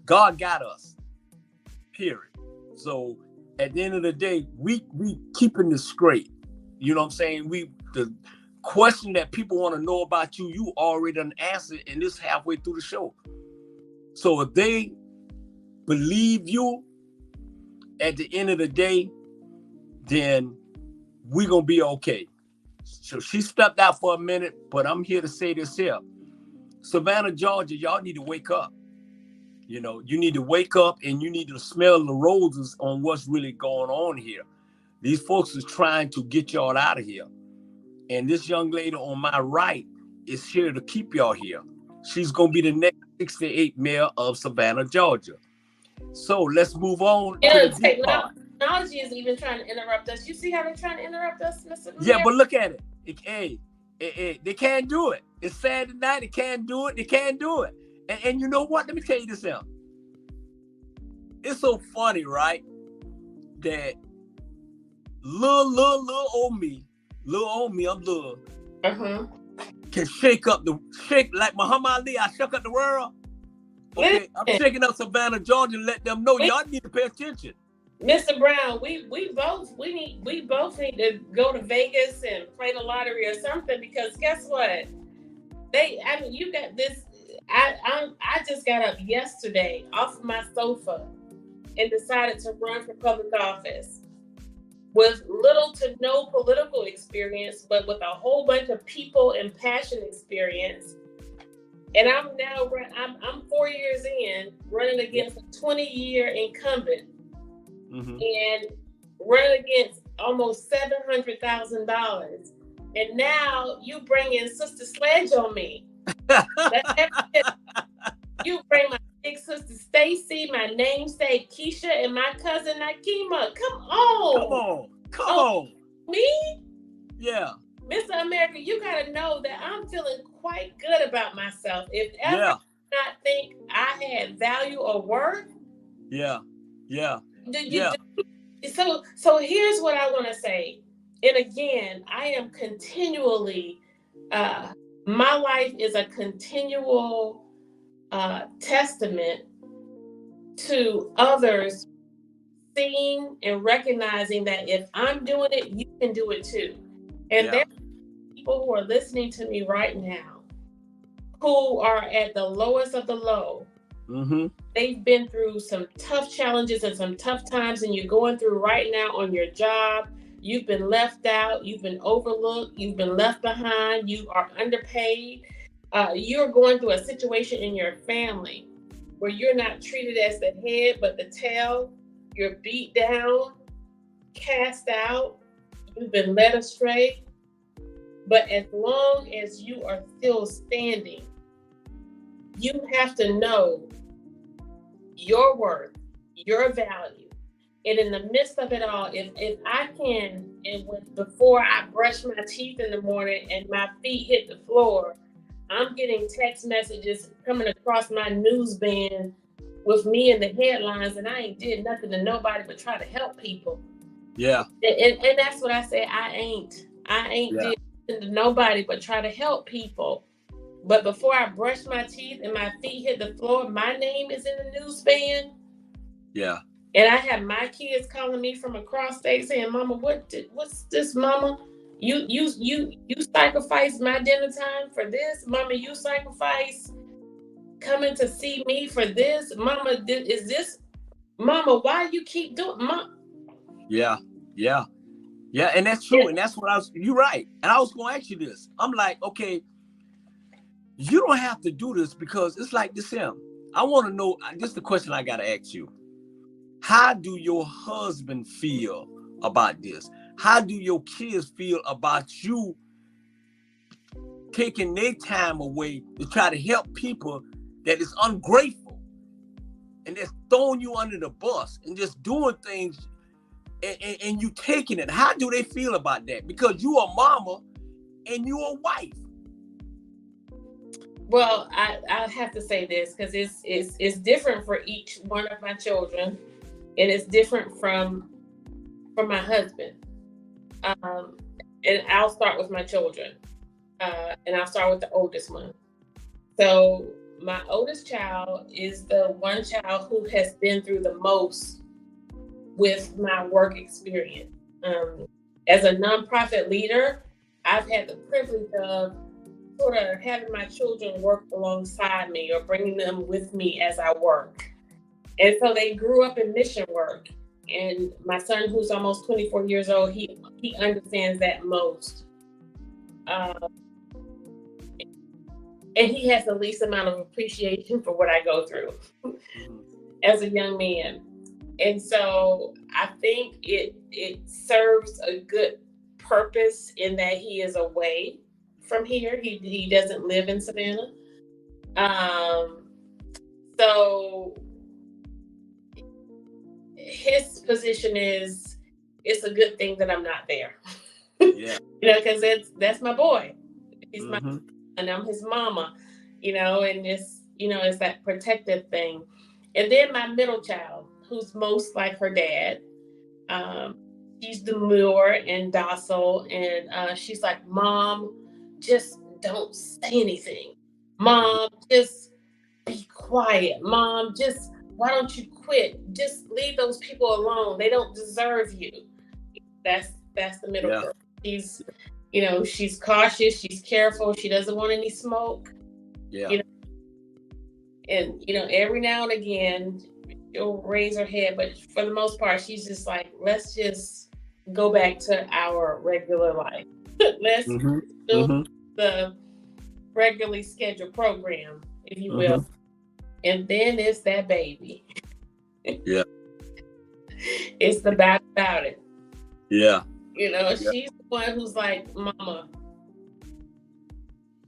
God got us. Period. So at the end of the day, we keeping this straight. You know what I'm saying? The question that people want to know about you already done answered, and this halfway through the show. So if they believe you at the end of the day, then we're going to be okay. So she stepped out for a minute, but I'm here to say this here. Savannah, Georgia, y'all need to wake up. You know, you need to wake up and you need to smell the roses on what's really going on here. These folks is trying to get y'all out of here. And this young lady on my right is here to keep y'all here. She's going to be the next 68 mayor of Savannah, Georgia. So let's move on. Technology is even trying to interrupt us. You see how they're trying to interrupt us, Mr. Yeah, but look at it. They can't do it. It's Saturday night. They can't do it. They can't do it. And you know what? Let me tell you this now. It's so funny, right? That little old me, I'm little, can shake like Muhammad Ali. I shook up the world. Okay, I'm shaking up Savannah, Georgia, and let them know y'all need to pay attention. Mr. Brown, we both need to go to Vegas and play the lottery or something, because guess what? You got this. I just got up yesterday off of my sofa and decided to run for public office with little to no political experience, but with a whole bunch of people and passion experience. And I'm 4 years in, running against a 20-year incumbent, and running against almost $700,000. And now you bring in Sister Sledge on me. You bring my big sister Stacy, my namesake Kesha, and my cousin Nakima. Come Come on. on. Come Oh, on. me? Yeah. Mr. America, you got to know that I'm feeling quite good about myself. If ever Yeah. I did not think I had value or worth, Yeah. Yeah. you Yeah. so here's what I want to say. And again, I am continually my life is a continual testament to others seeing and recognizing that if I'm doing it, you can do it too. And there are people who are listening to me right now who are at the lowest of the low. Mm-hmm. They've been through some tough challenges and some tough times, and you're going through right now on your job. You've been left out, you've been overlooked, you've been left behind, you are underpaid. You're going through a situation in your family where you're not treated as the head but the tail. You're beat down, cast out, you've been led astray. But as long as you are still standing, you have to know your worth, your value. And in the midst of it all, if I can, before I brush my teeth in the morning and my feet hit the floor, I'm getting text messages coming across my news band with me in the headlines, and I ain't did nothing to nobody but try to help people. Yeah. And that's what I say. I ain't did nothing to nobody but try to help people. But before I brush my teeth and my feet hit the floor, my name is in the news band. Yeah. And I have my kids calling me from across state saying, "Mama, what's this, Mama? You sacrificed my dinner time for this, Mama. You sacrificed coming to see me for this, Mama. Is this, Mama? Why you keep doing, Mom?" Yeah. Yeah. Yeah. And that's true. And that's what you're right. And I was going to ask you this. I'm like, okay, you don't have to do this because it's like this, Sam. I want to know, this is the question I got to ask you. How do your husband feel about this? How do your kids feel about you taking their time away to try to help people that is ungrateful and that's throwing you under the bus and just doing things and you taking it? How do they feel about that? Because you a mama and you a wife. Well, I have to say this because it's different for each one of my children. And it's different from my husband. And I'll start with my children. And I'll start with the oldest one. So my oldest child is the one child who has been through the most with my work experience. As a nonprofit leader, I've had the privilege of sort of having my children work alongside me or bringing them with me as I work. And so they grew up in mission work. And my son, who's almost 24 years old, he understands that most. And he has the least amount of appreciation for what I go through as a young man. And so I think it serves a good purpose in that he is away from here. He doesn't live in Savannah. So his position is, it's a good thing that I'm not there. Yeah. Because that's my boy. He's my and I'm his mama, and it's that protective thing. And then my middle child, who's most like her dad, she's demure and docile, and she's like, "Mom, just don't say anything. Mom, just be quiet. Mom, just why don't you quit? Just leave those people alone. They don't deserve you." That's the middle girl. She's, she's cautious. She's careful. She doesn't want any smoke. Yeah. And every now and again, she'll raise her head, but for the most part, she's just like, "Let's just go back to our regular life. Let's do the regularly scheduled program, if you will." And then it's that baby. Yeah. It's the bad about it. Yeah. She's the one who's like, "Mama,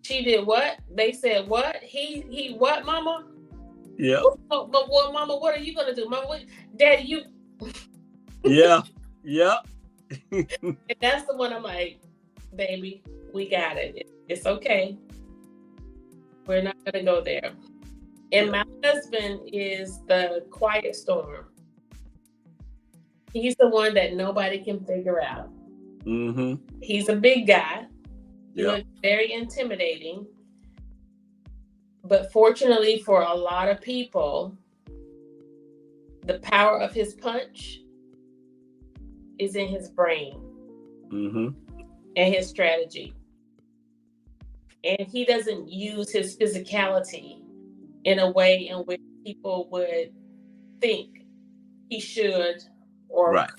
she did what? They said what? He what, Mama?" Yeah. Oh, but well, Mama, what are you gonna do? Mama, Daddy, you. Yeah. Yeah. And that's the one I'm like, baby, we got it. It's okay. We're not gonna go there. And Yeah. my husband is the quiet storm. He's the one that nobody can figure out. Mm-hmm. He's a big guy. He Yeah. looks very intimidating. But fortunately for a lot of people, the power of his punch is in his brain Mm-hmm. and his strategy. And he doesn't use his physicality in a way in which people would think he should or Right.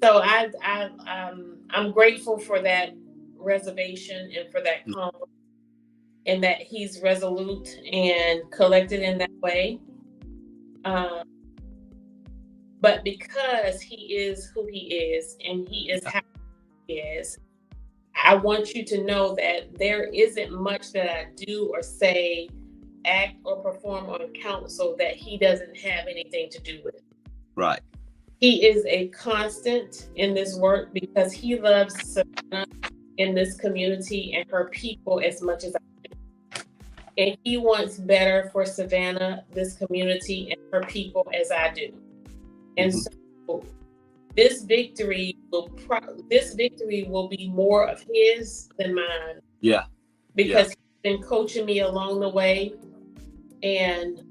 so I'm grateful for that reservation and for that calm and that he's resolute and collected in that way. Um, but because he is who he is and he is how he is, I want you to know that there isn't much that I do or say, act or perform on council that he doesn't have anything to do with. Right. He is a constant in this work because he loves Savannah in this community and her people as much as I do. And he wants better for Savannah, this community, and her people as I do. And so this victory will be more of his than mine. Yeah. Because he's been coaching me along the way. And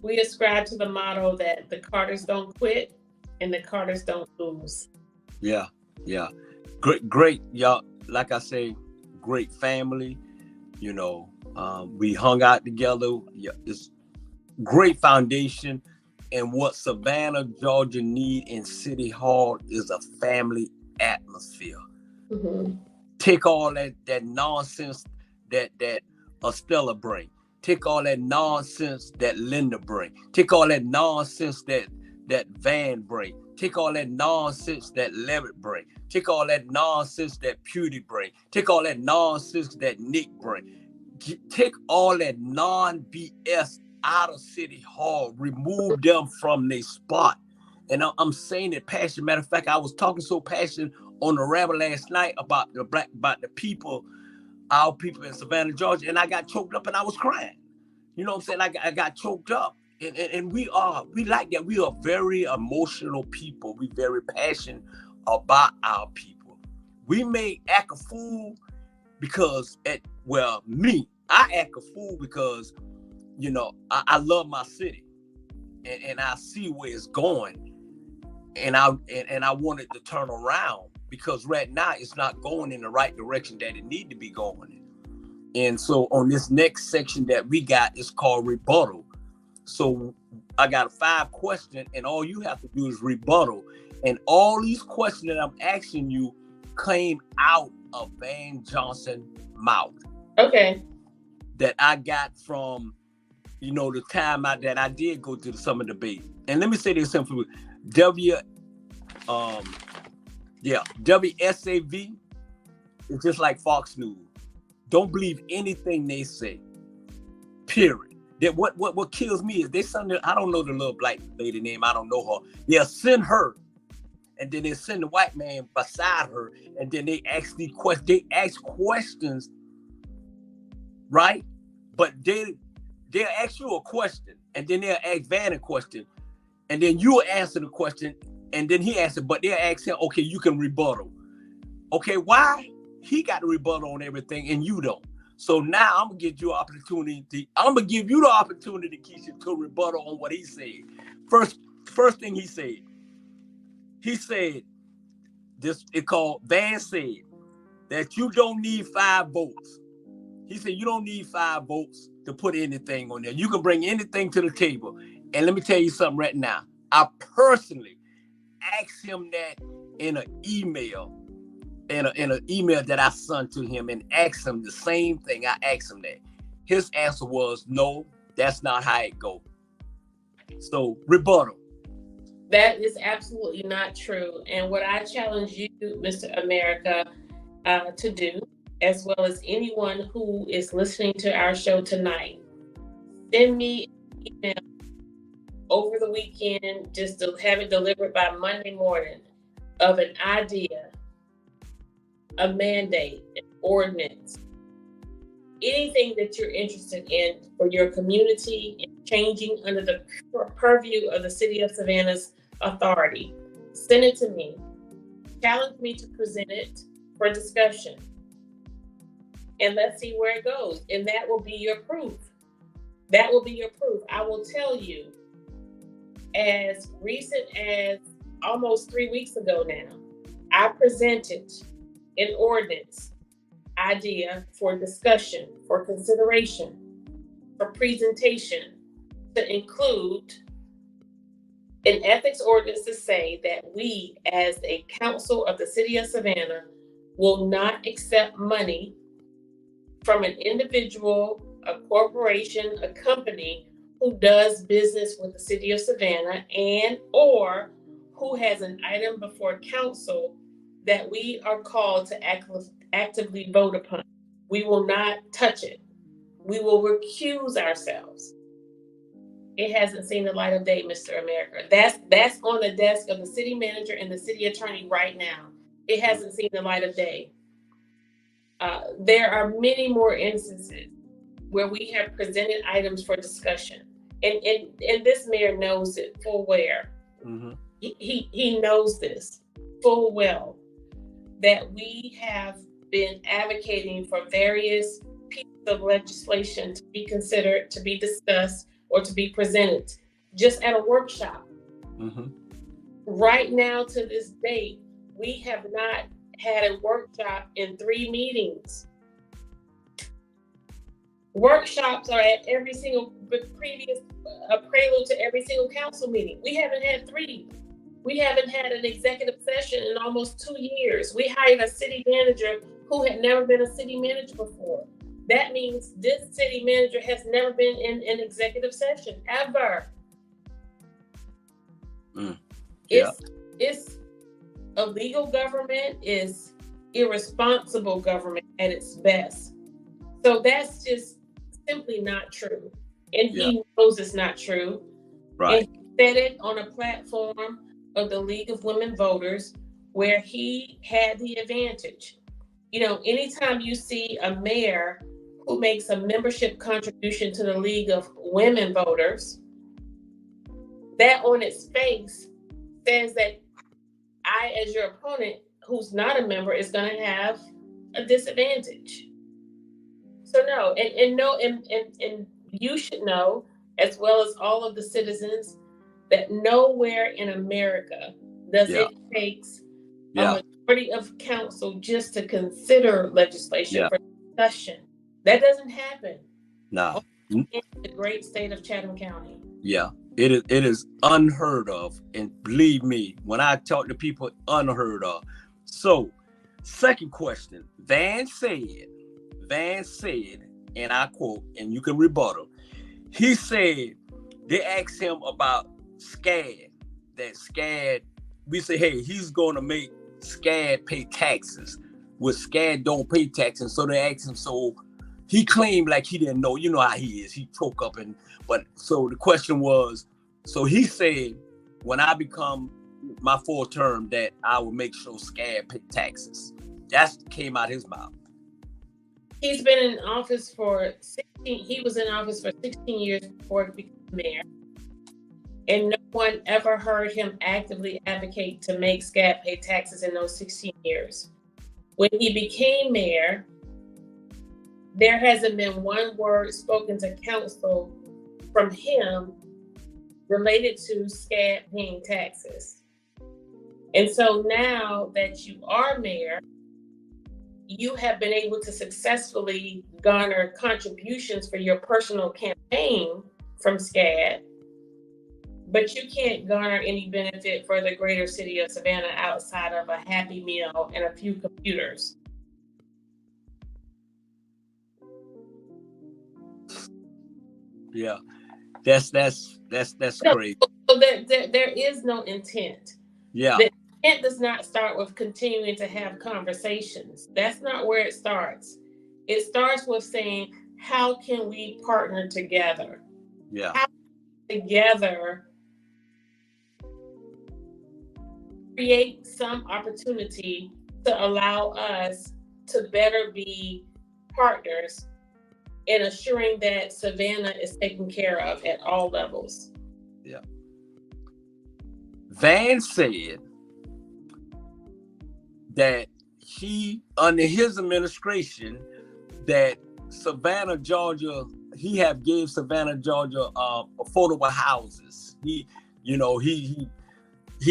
we ascribe to the motto that the Carters don't quit and the Carters don't lose. Yeah. Yeah. Great. Y'all, like I say, great family. You know, we hung out together. Yeah, it's great foundation. And what Savannah, Georgia need in City Hall is a family atmosphere. Mm-hmm. Take all that nonsense that Estella bring. Take all that nonsense that Linda bring. Take all that nonsense that Van bring. Take all that nonsense that Levitt bring. Take all that nonsense that Pewdy bring. Take all that nonsense that Nick bring. Take all that non-BS out of City Hall. Remove them from their spot. And I'm saying it passionate. Matter of fact, I was talking so passionate on the Rebel last night about the people, our people in Savannah, Georgia, and I got choked up and I was crying. You know what I'm saying? I got choked up. And we like that. We are very emotional people. We very passionate about our people. We may act a fool because I act a fool because, you know, I love my city and I see where it's going. And I wanted to turn around because right now it's not going in the right direction that it need to be going in. And so on this next section that we got is called rebuttal. So I got 5 questions and all you have to do is rebuttal. And all these questions that I'm asking you came out of Van Johnson mouth. Okay. That I got from, you know, the time that I did go to the summer debate. And let me say this simply. WSAV is just like Fox News. Don't believe anything they say. Period. That what kills me is they send I don't know the little black lady name. I don't know her. They'll send her, and then they send the white man beside her, and then they ask these questions. They ask questions, right? But they'll ask you a question, and then they'll ask Van a question, and then you'll answer the question, and then he answered. But they'll ask him, okay, you can rebuttal. Okay, why? He got to rebuttal on everything and you don't. So now I'm gonna give you an opportunity. I'm gonna give you the opportunity, Kesha, to rebuttal on what he said. First thing he said this. It called Van said that you don't need 5 votes. He said you don't need 5 votes to put anything on there. You can bring anything to the table. And let me tell you something right now. I personally asked him that in an email. In an email that I sent to him and asked him the same thing. I asked him that. His answer was, no, that's not how it goes. So, rebuttal. That is absolutely not true. And what I challenge you, Mr. America, to do, as well as anyone who is listening to our show tonight. Send me an email over the weekend, just to have it delivered by Monday morning, of an idea, a mandate, an ordinance, anything that you're interested in for your community and changing under the purview of the City of Savannah's authority. Send it to me. Challenge me to present it for discussion. And let's see where it goes. And that will be your proof. That will be your proof. I will tell you, as recent as almost 3 weeks ago now, I presented an ordinance idea for discussion, for consideration, for presentation, to include an ethics ordinance to say that we, as a council of the City of Savannah, will not accept money from an individual, a corporation, a company who does business with the City of Savannah and or who has an item before council that we are called to actively vote upon. We will not touch it. We will recuse ourselves. It hasn't seen the light of day, Mr. America. That's on the desk of the city manager and the city attorney right now. It hasn't seen the light of day. There are many more instances where we have presented items for discussion, and this mayor knows it full well. Mm-hmm. He knows this full well, that we have been advocating for various pieces of legislation to be considered, to be discussed, or to be presented just at a workshop. Mm-hmm. Right now, to this date, we have not had a workshop in 3 meetings. Workshops are at every single previous prelude to every single council meeting. We haven't had 3. We haven't had an executive session in almost 2 years. We hired a city manager who had never been a city manager before. That means this city manager has never been in an executive session, ever. Yeah. It's illegal government, is irresponsible government at its best. So that's just simply not true. And he knows it's not true. Right. And he said it on a platform of the League of Women Voters where he had the advantage. You know, anytime you see a mayor who makes a membership contribution to the League of Women Voters, that on its face says that I, as your opponent, who's not a member, is going to have a disadvantage. So no, and you should know, as well as all of the citizens, that nowhere in America does it takes a majority of council just to consider legislation for discussion. That doesn't happen. No. In the great state of Chatham County. Yeah, it is unheard of. And believe me, when I talk to people, unheard of. So, second question, Van said, and I quote, and you can rebuttal, he said, they asked him about SCAD, that SCAD, we say, hey, he's going to make SCAD pay taxes, where SCAD don't pay taxes. So they asked him, so he claimed like he didn't know. You know how he is. He spoke up, but so the question was, so he said, when I become my full term, that I will make sure SCAD pay taxes. That came out his mouth. He's been in office for 16. He was in office for 16 years before he became mayor, and no one ever heard him actively advocate to make SCAD pay taxes in those 16 years. When he became mayor, there hasn't been one word spoken to council from him related to SCAD paying taxes. And so now that you are mayor, you have been able to successfully garner contributions for your personal campaign from SCAD, but you can't garner any benefit for the greater city of Savannah outside of a Happy Meal and a few computers. Yeah, that's crazy. So there is no intent. Yeah. It does not start with continuing to have conversations. That's not where it starts. It starts with saying, how can we partner together? Yeah. How together create some opportunity to allow us to better be partners in assuring that Savannah is taken care of at all levels. Yeah. Van said that he, under his administration, that Savannah, Georgia, he have gave Savannah, Georgia, affordable houses. He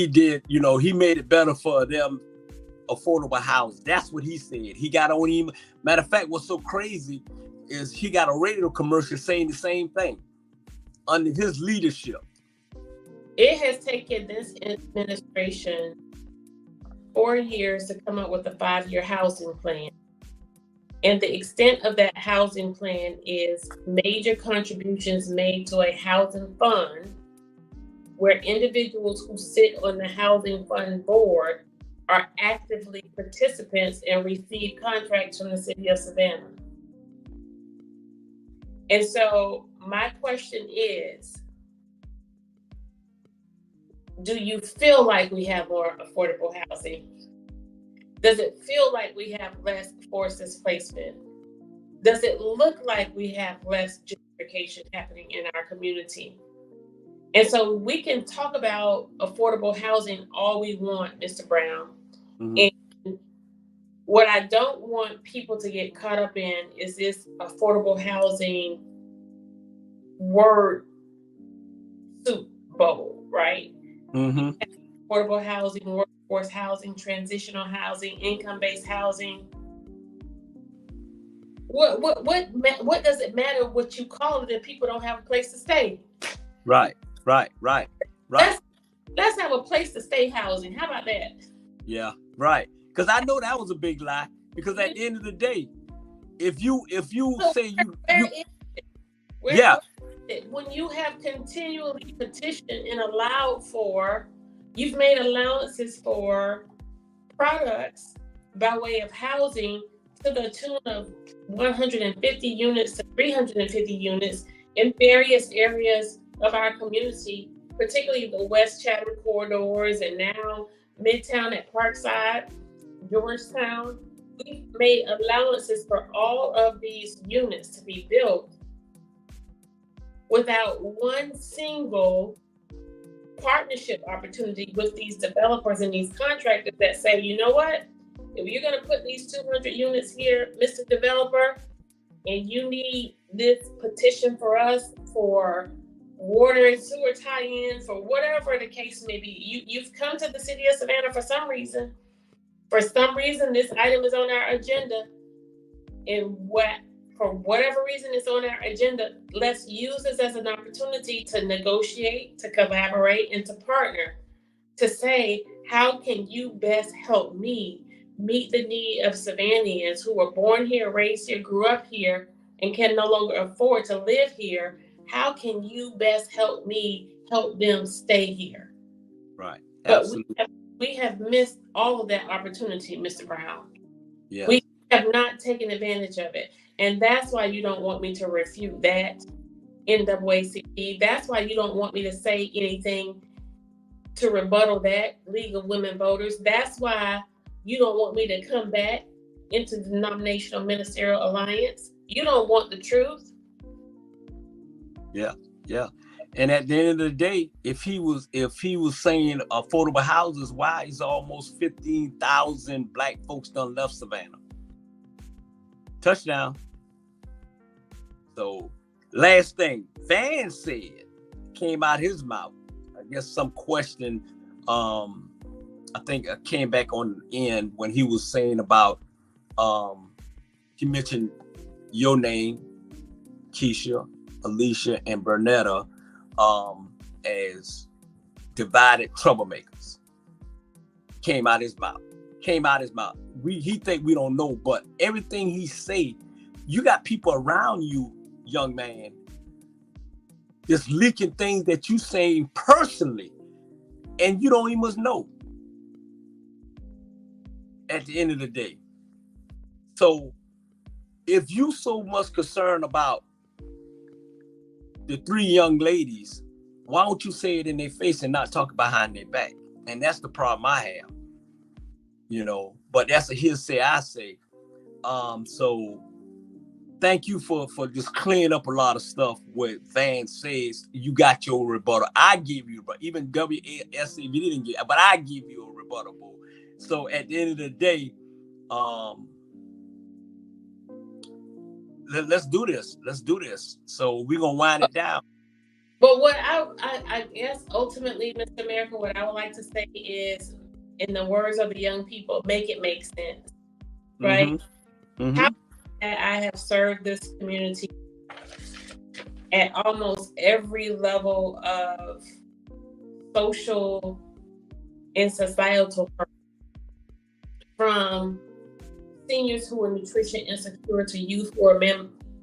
did, he made it better for them, affordable houses. That's what he said. He got on him. Matter of fact, what's so crazy is he got a radio commercial saying the same thing under his leadership. It has taken this administration 4 years to come up with a 5-year housing plan. And the extent of that housing plan is major contributions made to a housing fund where individuals who sit on the housing fund board are actively participants and receive contracts from the city of Savannah. And so my question is, do you feel like we have more affordable housing? Does it feel like we have less forced displacement? Does it look like we have less gentrification happening in our community? And so we can talk about affordable housing all we want, Mr. Brown. Mm-hmm. And what I don't want people to get caught up in is this affordable housing word soup bowl, right? Mm-hmm. Affordable housing, workforce housing, transitional housing, income-based housing. What does it matter what you call it if people don't have a place to stay? Right. Let's have a place to stay housing. How about that? Yeah, right. Because I know that was a big lie. Because at the end of the day, if you say when you have continually petitioned and allowed for, you've made allowances for products by way of housing to the tune of 150 units to 350 units in various areas of our community, particularly the West Chatham corridors and now Midtown at Parkside, Georgetown. We've made allowances for all of these units to be built without one single partnership opportunity with these developers and these contractors that say, you know what, if you're going to put these 200 units here, Mr. Developer, and you need this petition for us for water and sewer tie-ins, or whatever the case may be, you've come to the city of Savannah for some reason. For some reason, this item is on our agenda, and for whatever reason it's on our agenda, let's use this as an opportunity to negotiate, to collaborate, and to partner, to say, how can you best help me meet the need of Savannians who were born here, raised here, grew up here, and can no longer afford to live here? How can you best help me help them stay here? Right. Absolutely. But we have missed all of that opportunity, Mr. Brown. Yeah. We have not taken advantage of it. And that's why you don't want me to refute that NAACP. That's why you don't want me to say anything to rebuttal that League of Women Voters. That's why you don't want me to come back into the Denominational Ministerial Alliance. You don't want the truth. Yeah. And at the end of the day, if he was saying affordable houses, why is almost 15,000 Black folks done left Savannah? Touchdown. So last thing Van said came out his mouth. I guess some question, I think came back on the end when he was saying about, he mentioned your name, Kesha, Alicia, and Bernetta, as divided troublemakers. Came out his mouth. He think we don't know, but everything he say, you got people around you, young man, just leaking things that you saying personally, and you don't even know. at the end of the day. So if you so much concerned about the three young ladies, why don't you say it in their face and not talk behind their back? And that's the problem I have, but that's a hearsay I say. So thank you for just clearing up a lot of stuff where Van says you got your rebuttal. I give you, but even WSCV didn't get, but I give you a rebuttal. So at the end of the day, let's do this. Let's do this. So we're gonna wind it down. But what I guess ultimately, Mr. America, what I would like to say is, in the words of the young people, make it make sense, right? Mm-hmm. Mm-hmm. How I have served this community at almost every level of social and societal, from seniors who are nutrition insecure to youth who are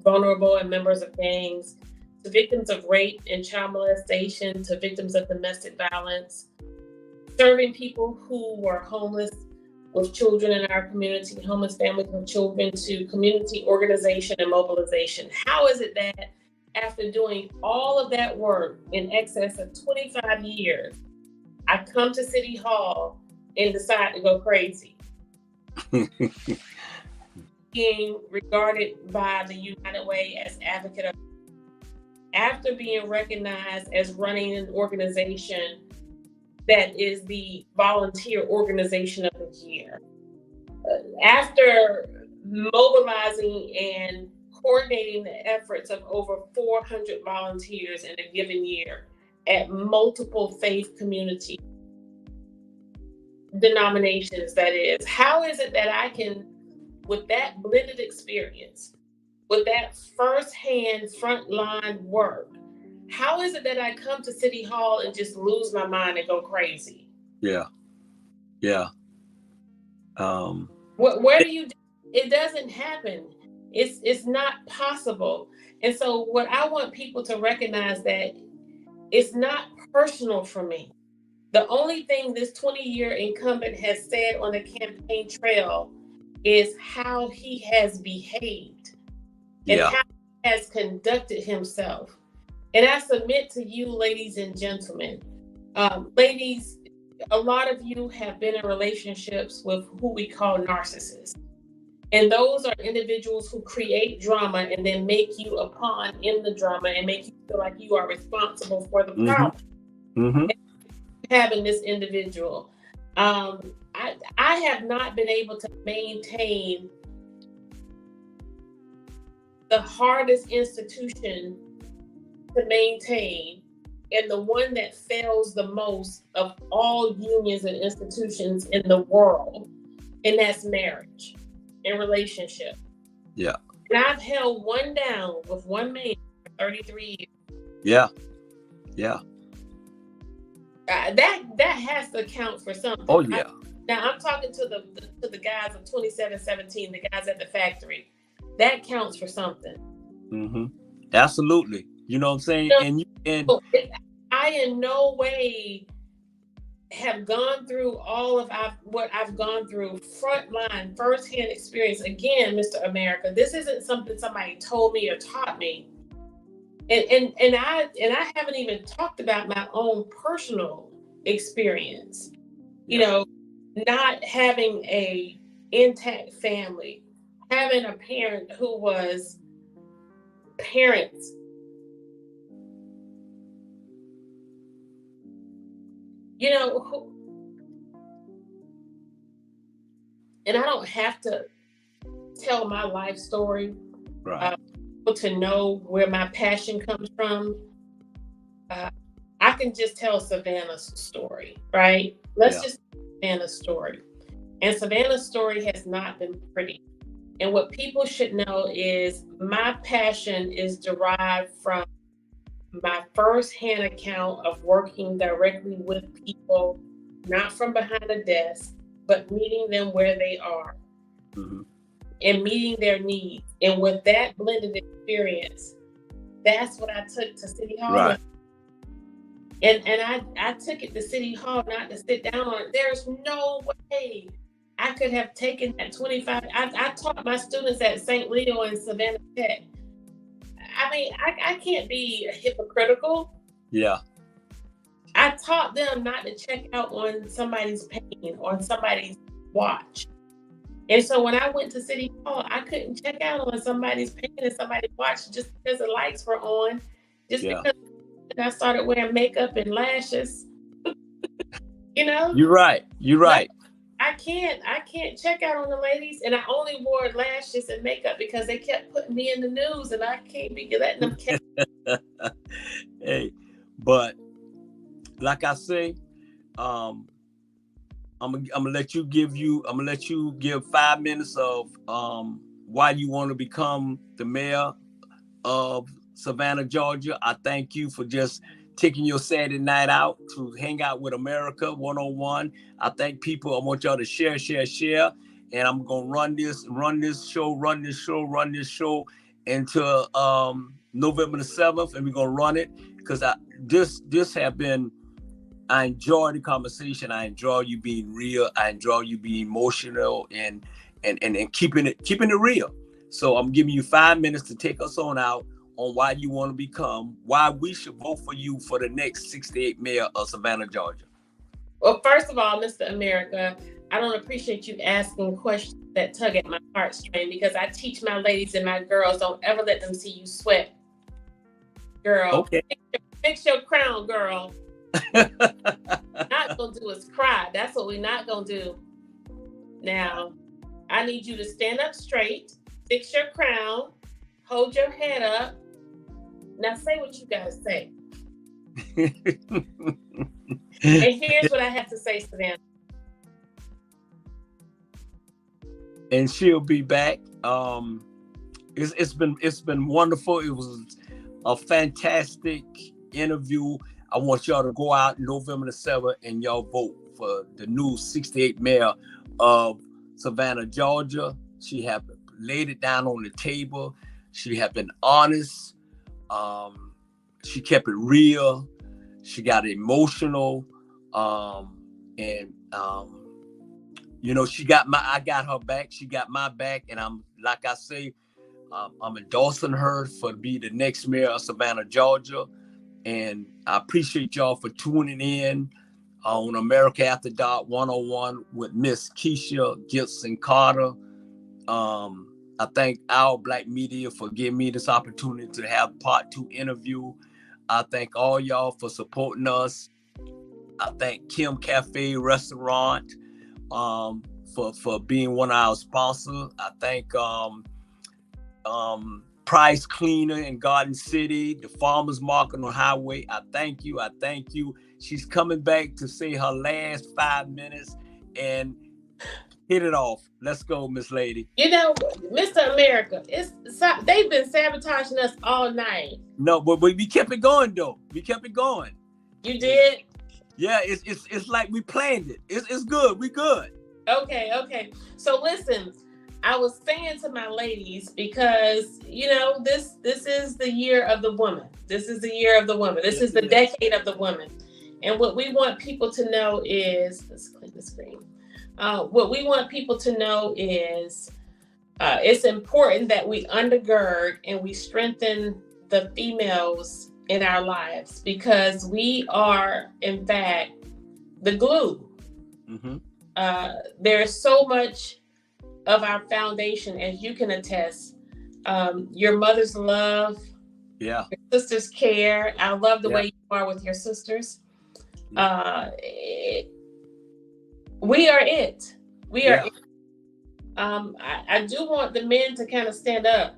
vulnerable and members of gangs, to victims of rape and child molestation, to victims of domestic violence, serving people who were homeless with children in our community, homeless families with children, to community organization and mobilization. How is it that after doing all of that work in excess of 25 years, I come to City Hall and decide to go crazy? Being regarded by the United Way as advocate of, after being recognized as running an organization that is the volunteer organization of the year, after mobilizing and coordinating the efforts of over 400 volunteers in a given year at multiple faith community denominations, that is, how is it that I can, with that blended experience, with that firsthand frontline work, how is it that I come to City Hall and just lose my mind and go crazy? Yeah. Where do you? It doesn't happen. It's not possible. And so, what I want people to recognize, that it's not personal for me. The only thing this 20-year incumbent has said on the campaign trail is how he has behaved and how he has conducted himself. And I submit to you, ladies and gentlemen, ladies, a lot of you have been in relationships with who we call narcissists. And those are individuals who create drama and then make you a pawn in the drama and make you feel like you are responsible for the problem. Mm-hmm. Having this individual, I have not been able to maintain the hardest institution to maintain, and the one that fails the most of all unions and institutions in the world, and that's marriage and relationship. Yeah. And I've held one down with one man for 33 years. Yeah. That has to count for something. Oh yeah. Now I'm talking to the guys of 2717, the guys at the factory. That counts for something. Mm-hmm. Absolutely. You know what I'm saying? I in no way have gone through all of what I've gone through, frontline, firsthand experience. Again, Mr. America, this isn't something somebody told me or taught me. And I haven't even talked about my own personal experience. You know, not having a intact family, having a parent who was parents. You know, and I don't have to tell my life story, right, to know where my passion comes from. I can just tell Savannah's story, right? Let's just tell Savannah's story. And Savannah's story has not been pretty. And what people should know is my passion is derived from my first-hand account of working directly with people, not from behind a desk, but meeting them where they are, and meeting their needs. And with that blended experience, that's what I took to City Hall. Right. And I took it to City Hall not to sit down on it. There's no way I could have taken that 25. I taught my students at St. Leo and Savannah Tech. I mean, I can't be hypocritical. Yeah. I taught them not to check out on somebody's pain or on somebody's watch. And so when I went to City Hall, I couldn't check out on somebody's pain and somebody's watch just because the lights were on, just Yeah. because I started wearing makeup and lashes. You know? You're right. You're right. I can't check out on the ladies, and I only wore lashes and makeup because they kept putting me in the news, and I can't be letting them. Hey, but like I say, I'm gonna let you give 5 minutes of why you want to become the mayor of Savannah, Georgia. I thank you for just taking your Saturday night out to hang out with America 101. I thank people. I want y'all to share. And I'm gonna run this show until November the 7th, and we're gonna run it because this have been. I enjoy the conversation. I enjoy you being real. I enjoy you being emotional and keeping it real. So I'm giving you 5 minutes to take us on out on why you want to become, why we should vote for you for the next 68 mayor of Savannah, Georgia. Well, first of all, Mr. America, I don't appreciate you asking questions that tug at my heartstring because I teach my ladies and my girls, don't ever let them see you sweat. Girl, okay. Fix your crown, girl. Not gonna do is cry. That's what we're not gonna do. Now, I need you to stand up straight, fix your crown, hold your head up. Now say what you gotta say. And here's what I have to say, Savannah. And she'll be back. It's been wonderful. It was a fantastic interview. I want y'all to go out November the 7th and y'all vote for the new 68 mayor of Savannah, Georgia. She have laid it down on the table. She have been honest. She kept it real. She got emotional. I got her back. She got my back. And I'm endorsing her for be the next mayor of Savannah, Georgia. And I appreciate y'all for tuning in on America After Dark 101 with Miss Kesha Gibson Carter. I thank Our Black Media for giving me this opportunity to have part 2 interview. I thank all y'all for supporting us. I thank Kim Cafe Restaurant for being one of our sponsors. I thank Price Cleaner in Garden City, the Farmers Market on Highway. I thank you. She's coming back to say her last 5 minutes and hit it off. Let's go, Miss Lady. You know, Mr. America, they've been sabotaging us all night. No, but we kept it going though. We kept it going. You did? Yeah, it's like we planned it. It's good. We good. Okay. So listen. I was saying to my ladies, because, this is the year of the woman. This is the year of the woman. This is the decade of the woman. And what we want people to know is, let's clean the screen. What we want people to know is it's important that we undergird and we strengthen the females in our lives because we are, in fact, the glue. Mm-hmm. There's so much of our foundation, as you can attest, your mother's love, your sister's care. I love the way you are with your sisters. We are it. We are it. I do want the men to kind of stand up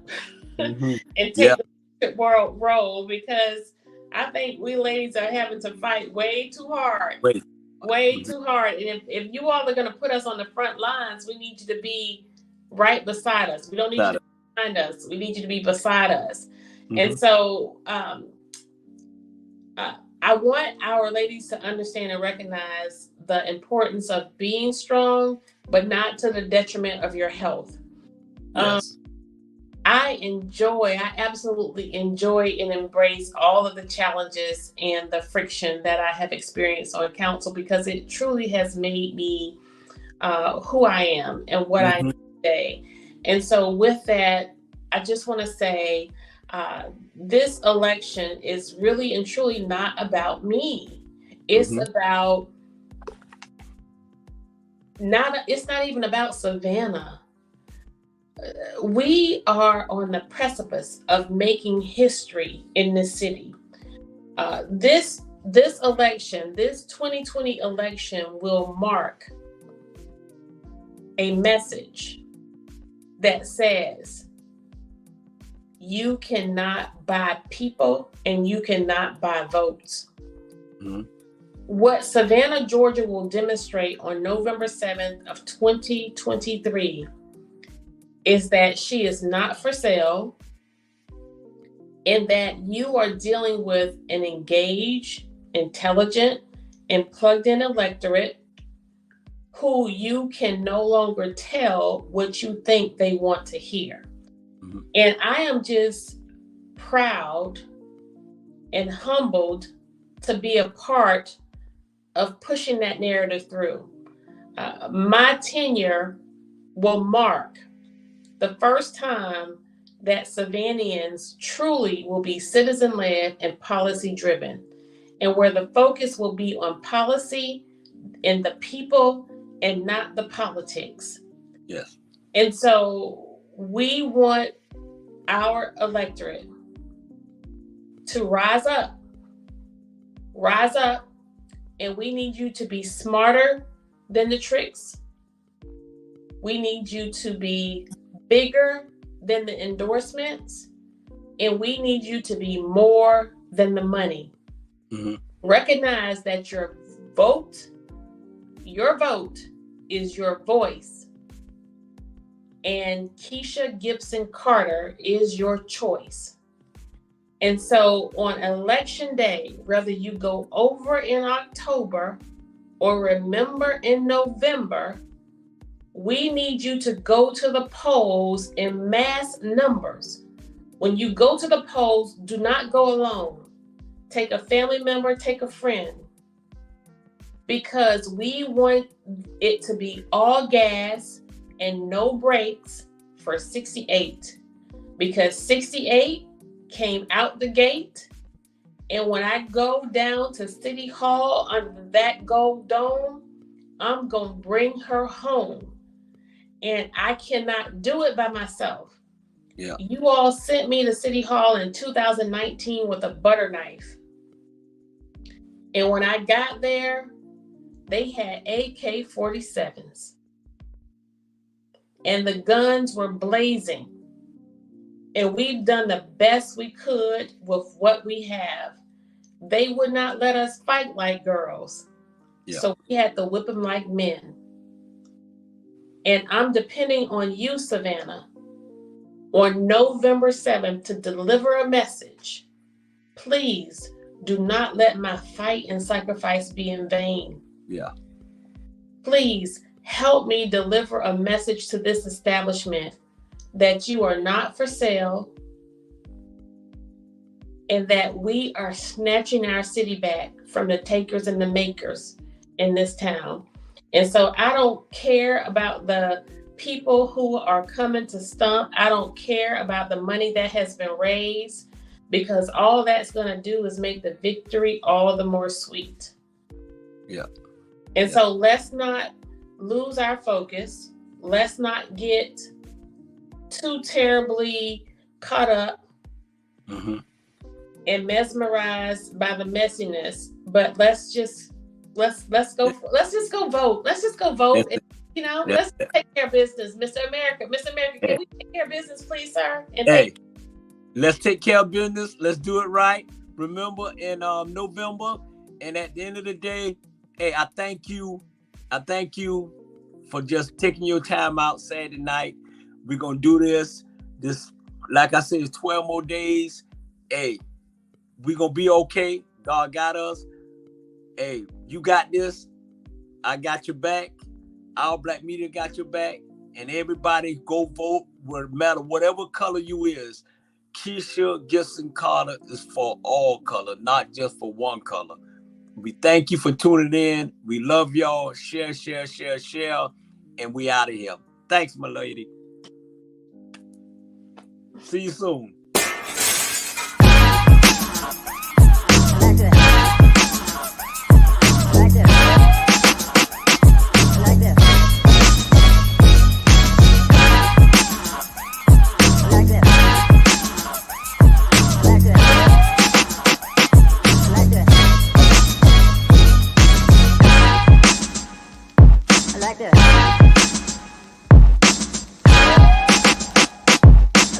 and take the world role because I think we ladies are having to fight way too hard. Way too hard. And if you all are going to put us on the front lines, we need you to be right beside us. We don't need you to be behind us. We need you to be beside us. Mm-hmm. And so I want our ladies to understand and recognize the importance of being strong, but not to the detriment of your health. Yes. I absolutely enjoy and embrace all of the challenges and the friction that I have experienced on council because it truly has made me who I am and what I am today. And so with that, I just want to say this election is really and truly not about me. It's about it's not even about Savannah. We are on the precipice of making history in this city. This election, this 2020 election, will mark a message that says you cannot buy people and you cannot buy votes. What Savannah, Georgia will demonstrate on November 7th of 2023 is that she is not for sale, and that you are dealing with an engaged, intelligent, and plugged-in electorate who you can no longer tell what you think they want to hear. And I am just proud and humbled to be a part of pushing that narrative through. My tenure will mark the first time that Savannians truly will be citizen-led and policy-driven, and where the focus will be on policy and the people and not the politics. Yes. And so we want our electorate to rise up, and we need you to be smarter than the tricks. We need you to be bigger than the endorsements, and we need you to be more than the money. Recognize that your vote is your voice, and Kesha Gibson Carter is your choice. And so on election day, whether you go over in October or remember in November, we need you to go to the polls in mass numbers. When you go to the polls, do not go alone. Take a family member, take a friend, because we want it to be all gas and no brakes for 68, because 68 came out the gate. And when I go down to City Hall under that gold dome, I'm going to bring her home. And I cannot do it by myself. Yeah. You all sent me to City Hall in 2019 with a butter knife. And when I got there, they had AK-47s. And the guns were blazing. And we've done the best we could with what we have. They would not let us fight like girls. Yeah. So we had to whip them like men. And I'm depending on you, Savannah, on November 7th to deliver a message. Please do not let my fight and sacrifice be in vain. Yeah. Please help me deliver a message to this establishment that you are not for sale, and that we are snatching our city back from the takers and the makers in this town. And so I don't care about the people who are coming to stump. I don't care about the money that has been raised, because all that's going to do is make the victory all the more sweet. Yeah. And so let's not lose our focus. Let's not get too terribly caught up and mesmerized by the messiness. But let's just go vote. Let's just go vote. And, let's take care of business, Mr. America. Mr. America, can we take care of business, please, sir? And let's take care of business. Let's do it right. Remember, in November, and at the end of the day, I thank you. I thank you for just taking your time out Saturday night. We're gonna do this. This, like I said, it's 12 more days. We're gonna be okay. God got us. You got this. I got your back. Our Black media got your back. And everybody go vote, no matter whatever color you is. Kesha Gibson Carter is for all color, not just for one color. We thank you for tuning in. We love y'all. Share. and we out of here. Thanks, my lady. See you soon.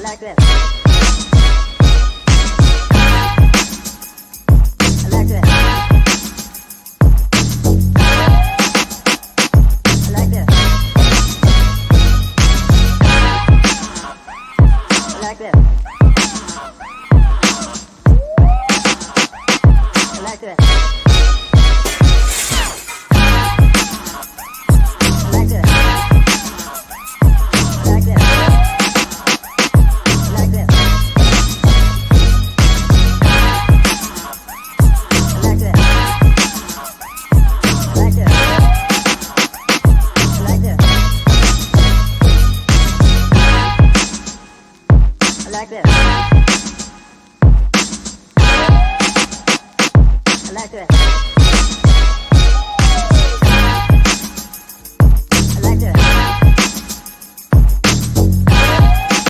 Like this.